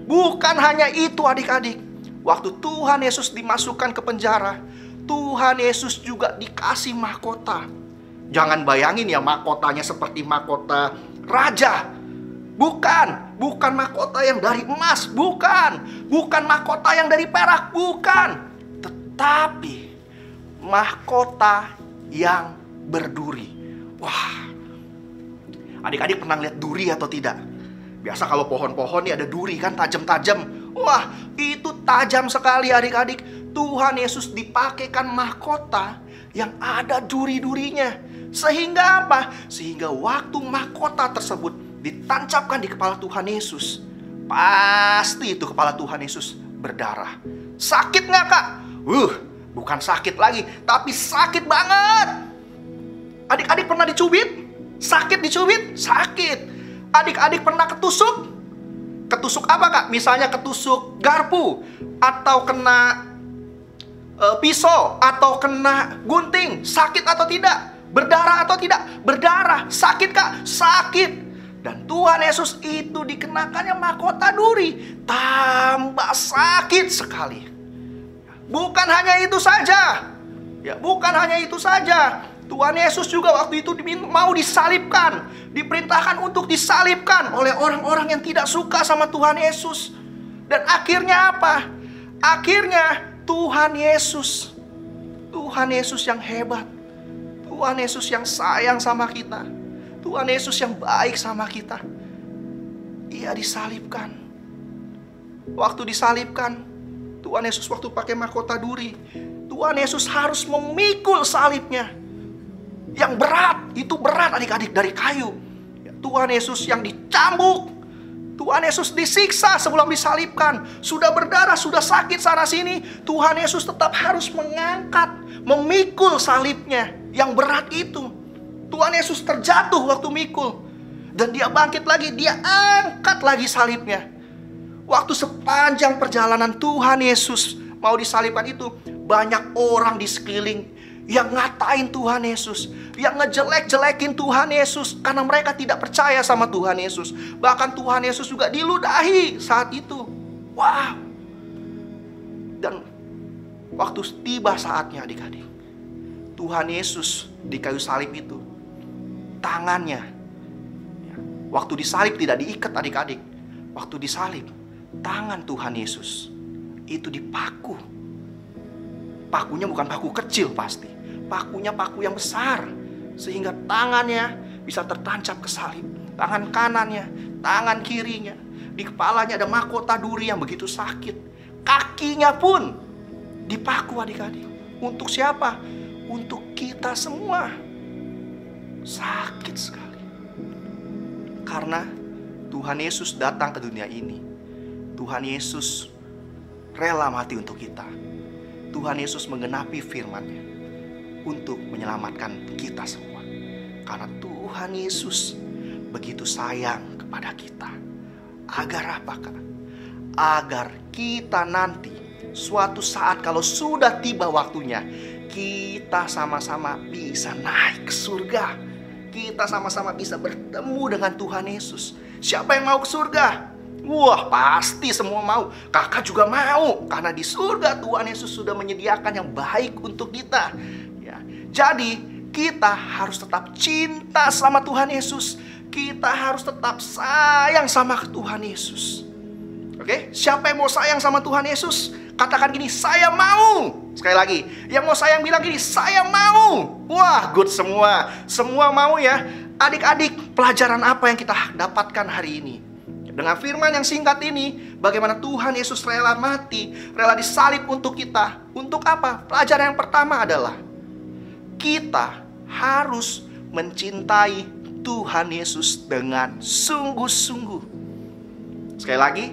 Bukan hanya itu adik-adik, waktu Tuhan Yesus dimasukkan ke penjara, Tuhan Yesus juga dikasih mahkota. Jangan bayangin ya mahkotanya seperti mahkota raja. Bukan mahkota yang dari emas, bukan mahkota yang dari perak, bukan. Tetapi mahkota yang berduri. Wah, adik-adik pernah lihat duri atau tidak? Biasa kalau pohon-pohon nih ada duri kan, tajam-tajam. Wah, itu tajam sekali adik-adik. Tuhan Yesus dipakaikan mahkota yang ada duri-durinya. Sehingga apa? Sehingga waktu mahkota tersebut ditancapkan di kepala Tuhan Yesus, pasti itu kepala Tuhan Yesus berdarah. Sakit nggak, Kak? Bukan sakit lagi, tapi sakit banget. Adik-adik pernah dicubit? Sakit dicubit? Sakit. Adik-adik pernah ketusuk? Ketusuk apa, Kak? Misalnya ketusuk garpu, atau kena pisau, atau kena gunting. Sakit atau tidak? Berdarah atau tidak? Berdarah. Sakit, Kak? Sakit. Dan Tuhan Yesus itu dikenakannya mahkota duri. Tambah sakit sekali. Bukan hanya itu saja. Ya, bukan hanya itu saja. Tuhan Yesus juga waktu itu mau disalibkan. Diperintahkan untuk disalibkan oleh orang-orang yang tidak suka sama Tuhan Yesus. Dan akhirnya apa? Akhirnya Tuhan Yesus yang hebat, Tuhan Yesus yang sayang sama kita, Tuhan Yesus yang baik sama kita, Ia disalibkan. Waktu disalibkan, Tuhan Yesus waktu pakai mahkota duri, Tuhan Yesus harus memikul salibnya. Yang berat, itu berat adik-adik, dari kayu. Tuhan Yesus yang dicambuk, Tuhan Yesus disiksa sebelum disalibkan. Sudah berdarah, sudah sakit sana sini. Tuhan Yesus tetap harus mengangkat, memikul salibnya yang berat itu. Tuhan Yesus terjatuh waktu mikul. Dan dia bangkit lagi, dia angkat lagi salibnya. Waktu sepanjang perjalanan Tuhan Yesus mau disalibkan itu, banyak orang di sekeliling yang ngatain Tuhan Yesus, yang ngejelek-jelekin Tuhan Yesus karena mereka tidak percaya sama Tuhan Yesus. Bahkan Tuhan Yesus juga diludahi saat itu. Wow. Dan waktu tiba saatnya adik-adik, Tuhan Yesus di kayu salib itu, tangannya, waktu disalib tidak diikat adik-adik. Waktu disalib, tangan Tuhan Yesus itu dipaku. Pakunya bukan paku kecil pasti. Pakunya paku yang besar. Sehingga tangannya bisa tertancap ke salib. Tangan kanannya, tangan kirinya. Di kepalanya ada mahkota duri yang begitu sakit. Kakinya pun dipaku adik-adik. Untuk siapa? Untuk kita semua. Sakit sekali. Karena Tuhan Yesus datang ke dunia ini. Tuhan Yesus rela mati untuk kita. Tuhan Yesus menggenapi firman-Nya untuk menyelamatkan kita semua. Karena Tuhan Yesus begitu sayang kepada kita. Agar apa, Kak? Agar kita nanti suatu saat kalau sudah tiba waktunya, kita sama-sama bisa naik ke surga. Kita sama-sama bisa bertemu dengan Tuhan Yesus. Siapa yang mau ke surga? Wah, pasti semua mau. Kakak juga mau. Karena di surga Tuhan Yesus sudah menyediakan yang baik untuk kita. Ya. Jadi kita harus tetap cinta sama Tuhan Yesus. Kita harus tetap sayang sama Tuhan Yesus. Oke? Siapa yang mau sayang sama Tuhan Yesus? Katakan gini, saya mau. Sekali lagi, yang mau sayang bilang gini, saya mau. Wah, good semua. Semua mau ya. Adik-adik, pelajaran apa yang kita dapatkan hari ini? Dengan firman yang singkat ini, bagaimana Tuhan Yesus rela mati, rela disalib untuk kita. Untuk apa? Pelajaran yang pertama adalah kita harus mencintai Tuhan Yesus dengan sungguh-sungguh. Sekali lagi,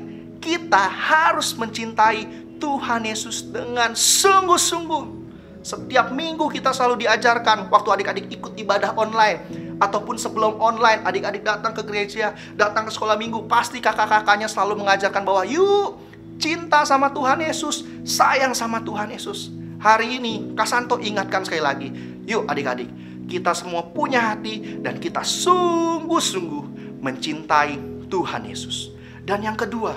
kita harus mencintai Tuhan Yesus dengan sungguh-sungguh. Setiap minggu kita selalu diajarkan waktu adik-adik ikut ibadah online ataupun sebelum online, adik-adik datang ke gereja, datang ke sekolah minggu, pasti kakak-kakaknya selalu mengajarkan bahwa yuk cinta sama Tuhan Yesus, sayang sama Tuhan Yesus. Hari ini Kak Santo ingatkan sekali lagi, yuk adik-adik, kita semua punya hati dan kita sungguh-sungguh mencintai Tuhan Yesus. Dan yang kedua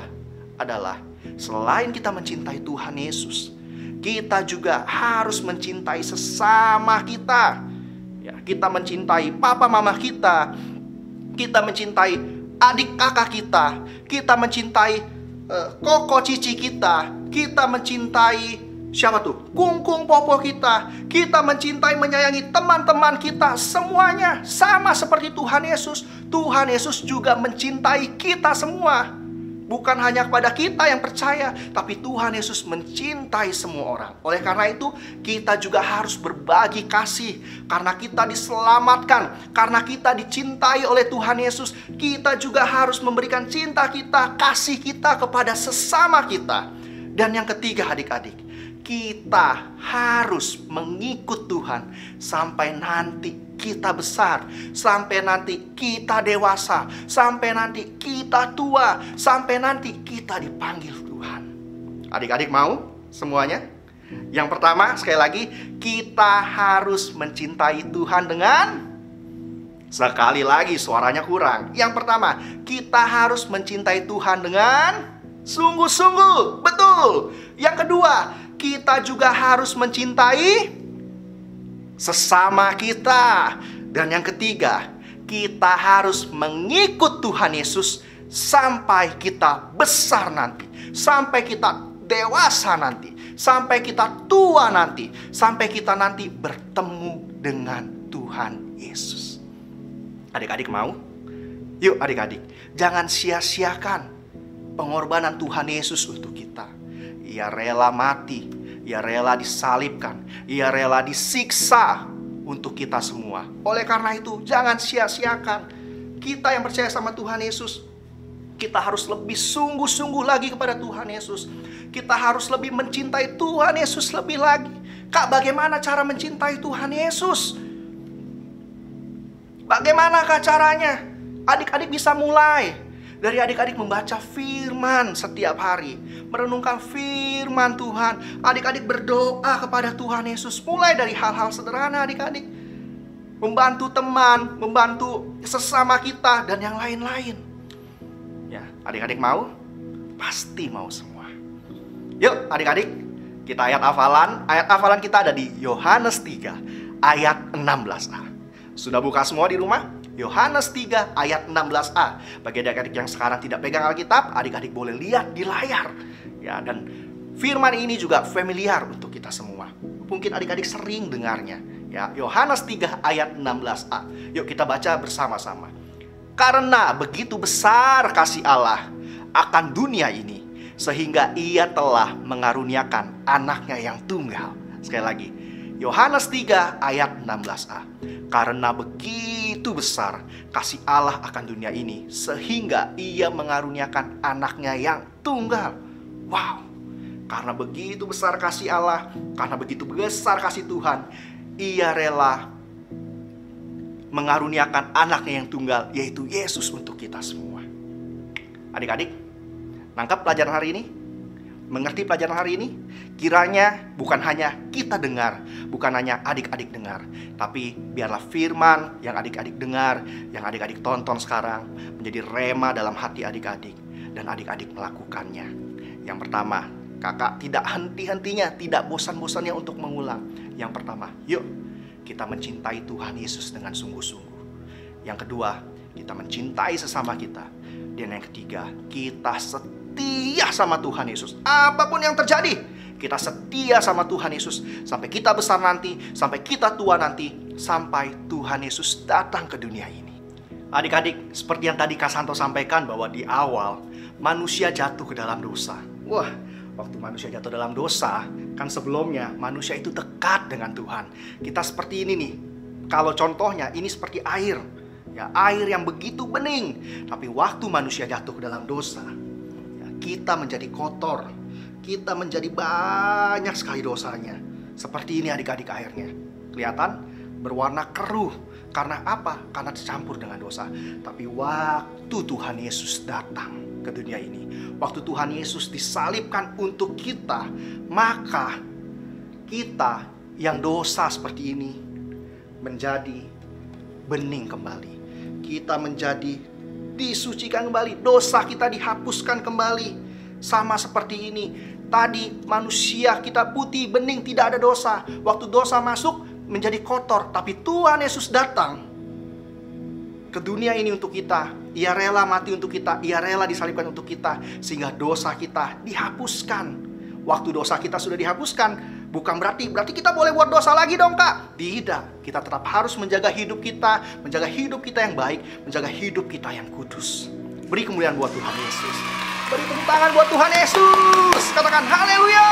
adalah selain kita mencintai Tuhan Yesus, kita juga harus mencintai sesama kita. Ya, kita mencintai papa mama kita, kita mencintai adik kakak kita, kita mencintai koko cici kita, kita mencintai siapa tuh? Kungkung popo kita, kita mencintai menyayangi teman-teman kita, semuanya sama seperti Tuhan Yesus. Tuhan Yesus juga mencintai kita semua. Bukan hanya kepada kita yang percaya, tapi Tuhan Yesus mencintai semua orang. Oleh karena itu, kita juga harus berbagi kasih. Karena kita diselamatkan, karena kita dicintai oleh Tuhan Yesus, kita juga harus memberikan cinta kita, kasih kita kepada sesama kita. Dan yang ketiga adik-adik, kita harus mengikut Tuhan sampai nanti kita besar, sampai nanti kita dewasa, sampai nanti kita tua, sampai nanti kita dipanggil Tuhan. Adik-adik mau semuanya? Yang pertama, sekali lagi, kita harus mencintai Tuhan dengan, sekali lagi suaranya kurang. Yang pertama, kita harus mencintai Tuhan dengan sungguh-sungguh. Betul. Yang kedua, kita juga harus mencintai sesama kita. Dan yang ketiga, kita harus mengikut Tuhan Yesus sampai kita besar nanti, sampai kita dewasa nanti, sampai kita tua nanti, sampai kita nanti bertemu dengan Tuhan Yesus. Adik-adik mau? Yuk adik-adik, jangan sia-siakan pengorbanan Tuhan Yesus untuk kita. Ia rela mati, Ia rela disalibkan, Ia rela disiksa untuk kita semua. Oleh karena itu, jangan sia-siakan. Kita yang percaya sama Tuhan Yesus, Kita harus lebih sungguh-sungguh lagi kepada Tuhan Yesus. Kita harus lebih mencintai Tuhan Yesus lebih lagi. Kak, bagaimana cara mencintai Tuhan Yesus? Bagaimanakah caranya? Adik-adik bisa mulai dari adik-adik membaca firman setiap hari, merenungkan firman Tuhan. Adik-adik berdoa kepada Tuhan Yesus. Mulai dari hal-hal sederhana adik-adik. Membantu teman, membantu sesama kita, dan yang lain-lain. Ya, adik-adik mau? Pasti mau semua. Yuk adik-adik, kita ayat hafalan. Ayat hafalan kita ada di Yohanes 3 ayat 16a. Sudah buka semua di rumah? Yohanes 3 ayat 16a. Bagi adik-adik yang sekarang tidak pegang Alkitab, adik-adik boleh lihat di layar. Ya, dan firman ini juga familiar untuk kita semua. Mungkin adik-adik sering dengarnya. Ya, Yohanes 3 ayat 16a. Yuk kita baca bersama-sama. Karena begitu besar kasih Allah akan dunia ini, sehingga ia telah mengaruniakan anaknya yang tunggal. Sekali lagi, Yohanes 3 ayat 16a. Karena begitu besar kasih Allah akan dunia ini, sehingga ia mengaruniakan anaknya yang tunggal. Wow, karena begitu besar kasih Allah, karena begitu besar kasih Tuhan, ia rela mengaruniakan anaknya yang tunggal, yaitu Yesus untuk kita semua. Adik-adik, nangkap pelajaran hari ini? Mengerti pelajaran hari ini? Kiranya bukan hanya kita dengar, bukan hanya adik-adik dengar, tapi biarlah firman yang adik-adik dengar, yang adik-adik tonton sekarang, menjadi rema dalam hati adik-adik, dan adik-adik melakukannya. Yang pertama, kakak tidak henti-hentinya, tidak bosan-bosannya untuk mengulang. Yang pertama, yuk kita mencintai Tuhan Yesus dengan sungguh-sungguh. Yang kedua, kita mencintai sesama kita. Dan yang ketiga, kita setia sama Tuhan Yesus. Apapun yang terjadi, kita setia sama Tuhan Yesus. Sampai kita besar nanti, sampai kita tua nanti, sampai Tuhan Yesus datang ke dunia ini. Adik-adik, seperti yang tadi Kak Santo sampaikan, bahwa di awal manusia jatuh ke dalam dosa. Wah, waktu manusia jatuh dalam dosa, kan sebelumnya manusia itu dekat dengan Tuhan. Kita seperti ini nih. Kalau contohnya, ini seperti air. Ya, air yang begitu bening. Tapi waktu manusia jatuh ke dalam dosa, ya, kita menjadi kotor. Kita menjadi banyak sekali dosanya. Seperti ini adik-adik airnya. Kelihatan? Berwarna keruh. Karena apa? Karena tercampur dengan dosa. Tapi waktu Tuhan Yesus datang ke dunia ini, waktu Tuhan Yesus disalibkan untuk kita, maka kita yang dosa seperti ini menjadi bening kembali. Kita menjadi disucikan kembali. Dosa kita dihapuskan kembali. Sama seperti ini. Tadi manusia kita putih, bening, tidak ada dosa. Waktu dosa masuk menjadi kotor. Tapi Tuhan Yesus datang ke dunia ini untuk kita. Ia rela mati untuk kita. Ia rela disalibkan untuk kita. Sehingga dosa kita dihapuskan. Waktu dosa kita sudah dihapuskan, bukan berarti kita boleh buat dosa lagi dong Kak. Tidak, kita tetap harus menjaga hidup kita. Menjaga hidup kita yang baik. Menjaga hidup kita yang kudus. Beri kemuliaan buat Tuhan Yesus. Beri tepuk tangan buat Tuhan Yesus. Katakan haleluya.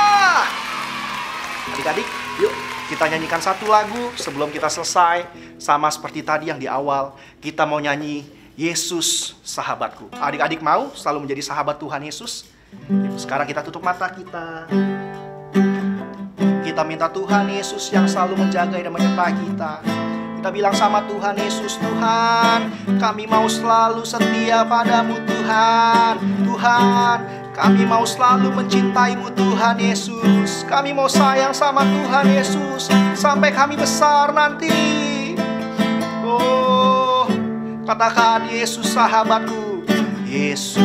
Adik-adik, yuk kita nyanyikan satu lagu sebelum kita selesai. Sama seperti tadi yang di awal, kita mau nyanyi Yesus sahabatku. Adik-adik mau selalu menjadi sahabat Tuhan Yesus? Yuk, sekarang kita tutup mata kita. Kita minta Tuhan Yesus yang selalu menjaga dan menyertai kita. Kita bilang sama Tuhan Yesus, Tuhan, kami mau selalu setia padamu Tuhan. Tuhan, kami mau selalu mencintaimu Tuhan Yesus. Kami mau sayang sama Tuhan Yesus sampai kami besar nanti. Oh, katakan Yesus sahabatku. Yesus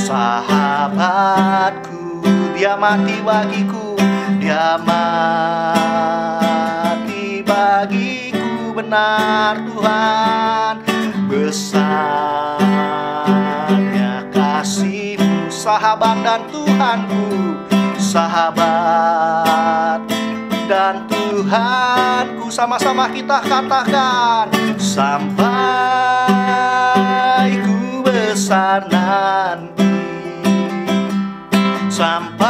sahabatku. Dia mati bagiku, dia mati bagiku, benar Tuhan. Besarnya kasih-Mu, sahabat dan Tuhanku, sahabat dan Tuhanku. Sama-sama kita katakan, sampai ku besar nanti, sampai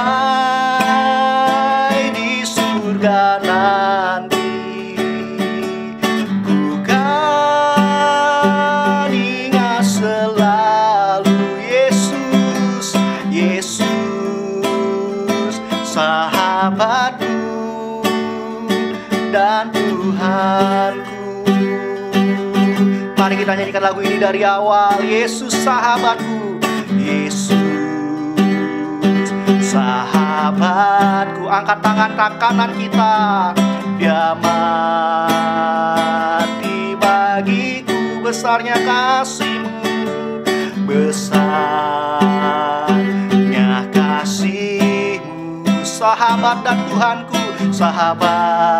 di surga nanti, ku kan ingat selalu sahabatku dan Tuhanku. Mari kita nyanyikan lagu ini dari awal. Yesus sahabatku, Yesus sahabatku. Angkat tangan kanan kita. Dia mati bagiku, besarnya kasih-Mu, besarnya kasih-Mu. Sahabat dan Tuhanku, sahabat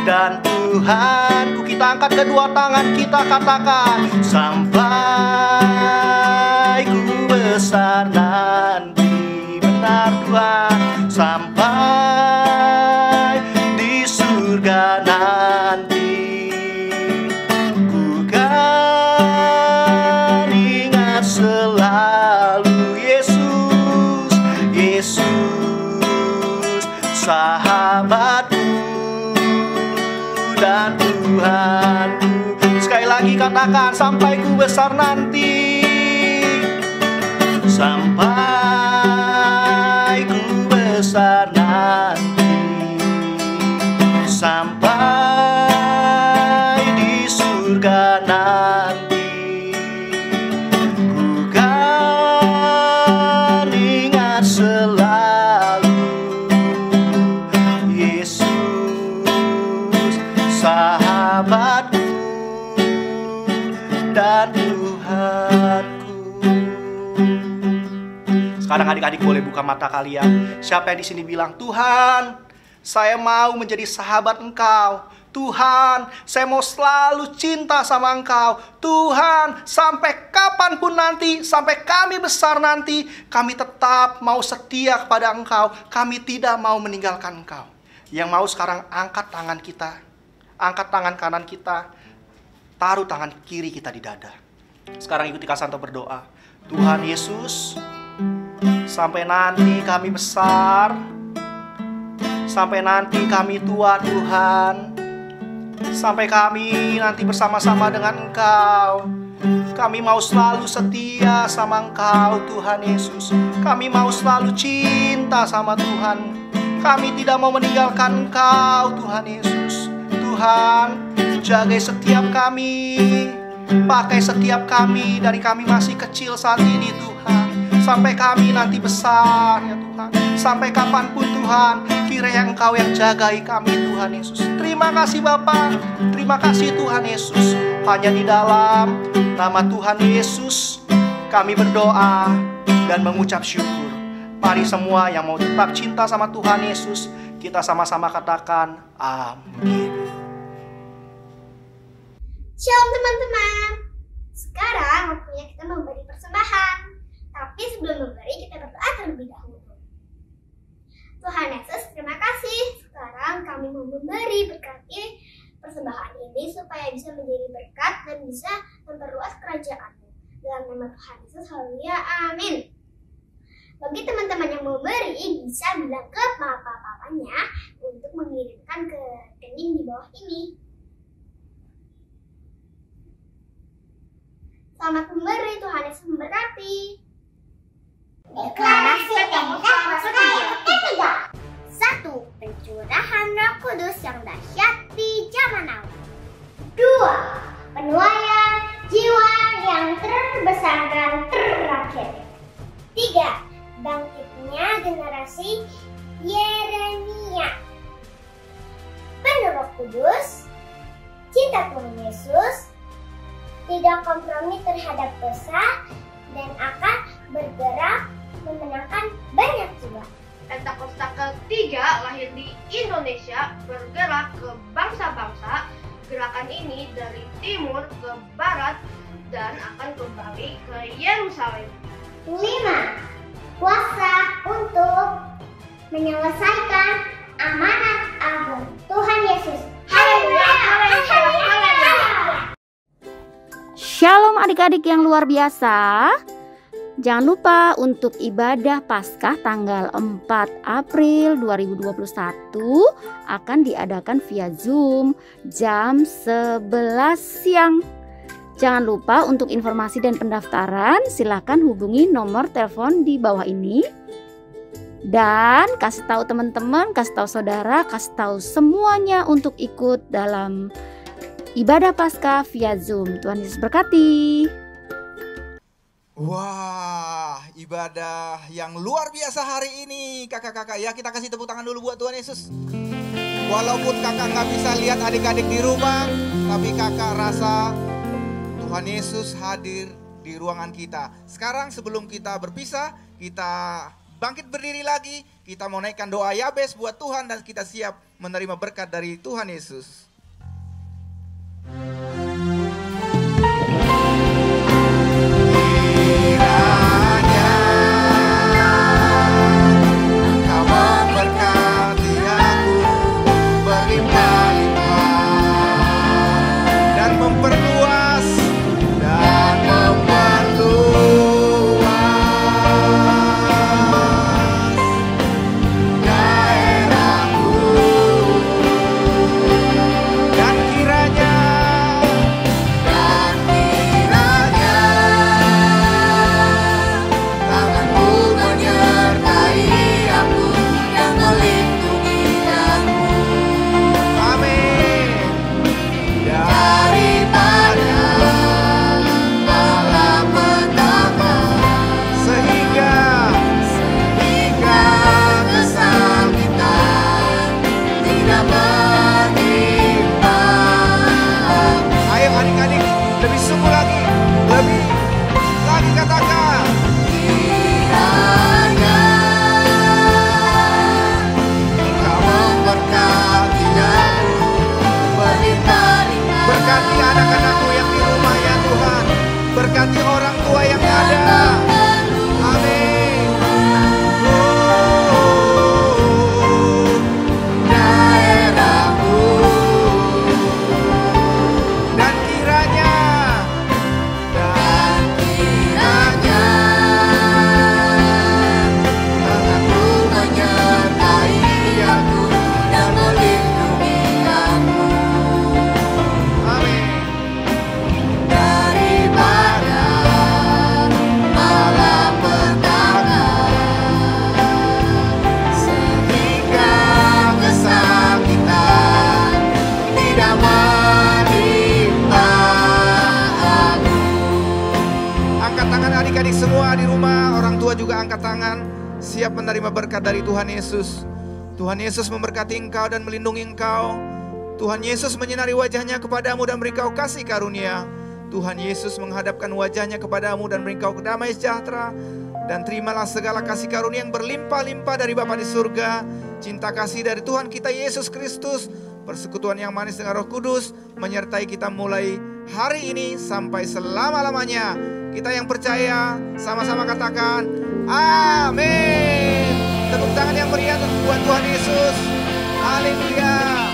dan Tuhanku. Kita angkat kedua tangan, kita katakan, sampai ku besar nanti, benar Tuhan, sampai di surga nanti, ku kan ingat selalu Yesus, Yesus sahabatku dan Tuhanku. Sekali lagi katakan, sampai ku besar nanti, sampai ku besar nanti, sampai di surga nanti, ku kan ingat selalu Yesus sahabatku dan Tuhanku. Sekarang adik-adik boleh buka mata kalian. Siapa yang di sini bilang, Tuhan, saya mau menjadi sahabat Engkau. Tuhan, saya mau selalu cinta sama Engkau. Tuhan, sampai kapanpun nanti, sampai kami besar nanti, kami tetap mau setia kepada Engkau. Kami tidak mau meninggalkan Engkau. Yang mau sekarang angkat tangan kita, angkat tangan kanan kita, taruh tangan kiri kita di dada. Sekarang ikuti Kak Santo berdoa. Tuhan Yesus, sampai nanti kami besar, sampai nanti kami tua Tuhan, sampai kami nanti bersama-sama dengan Engkau, kami mau selalu setia sama Engkau Tuhan Yesus. Kami mau selalu cinta sama Tuhan. Kami tidak mau meninggalkan Engkau Tuhan Yesus. Tuhan, jaga setiap kami, pakai setiap kami dari kami masih kecil saat ini Tuhan, sampai kami nanti besar ya Tuhan. Sampai kapanpun Tuhan, kiranya Engkau yang jagai kami Tuhan Yesus. Terima kasih Bapa, terima kasih Tuhan Yesus. Hanya di dalam nama Tuhan Yesus kami berdoa dan mengucap syukur. Mari semua yang mau tetap cinta sama Tuhan Yesus, kita sama-sama katakan amin. Shalom teman-teman. Sekarang waktunya kita memberi persembahan. Tapi sebelum memberi, kita berdoa terlebih dahulu. Tuhan Yesus, terima kasih. Sekarang kami mau memberi, berkati persembahan ini supaya bisa menjadi berkat dan bisa memperluas kerajaan-Mu. Dalam nama Tuhan Yesus, haleluya, amin. Bagi teman-teman yang mau beri, bisa bilang ke papa-papanya untuk mengirimkan ke rekening di bawah ini. Selamat memberi, Tuhan Yesus memberkati. Deklarasi ketiga. 1. Pencurahan Roh Kudus yang dahsyat di zaman now. 2. Penuaian jiwa yang terbesar dan terakhir. 3. Bangkitnya generasi Yeremia. Penuh Roh Kudus, cinta Tuhan Yesus, tidak kompromi terhadap dosa, dan akan bergerak memenangkan banyak jiwa. Pentakosta ketiga lahir di Indonesia, bergerak ke bangsa-bangsa. Gerakan ini dari timur ke barat dan akan kembali ke Yerusalem. 5. Puasa untuk menyelesaikan amanat agung Tuhan Yesus. Haleluya, haleluya, haleluya. Shalom adik-adik yang luar biasa. Jangan lupa untuk ibadah Paskah tanggal 4 April 2021 akan diadakan via Zoom jam 11 siang. Jangan lupa untuk informasi dan pendaftaran silakan hubungi nomor telepon di bawah ini. Dan kasih tahu teman-teman, kasih tahu saudara, kasih tahu semuanya untuk ikut dalam ibadah Paskah via Zoom. Tuhan Yesus berkati. Wah, ibadah yang luar biasa hari ini kakak-kakak ya. Kita kasih tepuk tangan dulu buat Tuhan Yesus. Walaupun kakak nggak bisa lihat adik-adik di rumah, tapi kakak rasa Tuhan Yesus hadir di ruangan kita. Sekarang sebelum kita berpisah, kita bangkit berdiri lagi. Kita mau naikkan doa Yabes buat Tuhan dan kita siap menerima berkat dari Tuhan Yesus. Berkati orang tua yang ada. Amin. Daerahku. Dan kiranya tanganmu menyertai aku dan melindungi aku. Amin. Adik-adik semua di rumah, orang tua juga angkat tangan, siap menerima berkat dari Tuhan Yesus. Tuhan Yesus memberkati engkau dan melindungi engkau. Tuhan Yesus menyinari wajahnya kepadamu dan beri kau kasih karunia. Tuhan Yesus menghadapkan wajahnya kepadamu dan beri kau damai sejahtera. Dan terimalah segala kasih karunia yang berlimpah-limpah dari Bapa di surga, cinta kasih dari Tuhan kita Yesus Kristus, persekutuan yang manis dengan Roh Kudus menyertai kita mulai hari ini sampai selama-lamanya. Kita yang percaya sama-sama katakan amin. Tepuk tangan yang meriah buat Tuhan Yesus. Haleluya.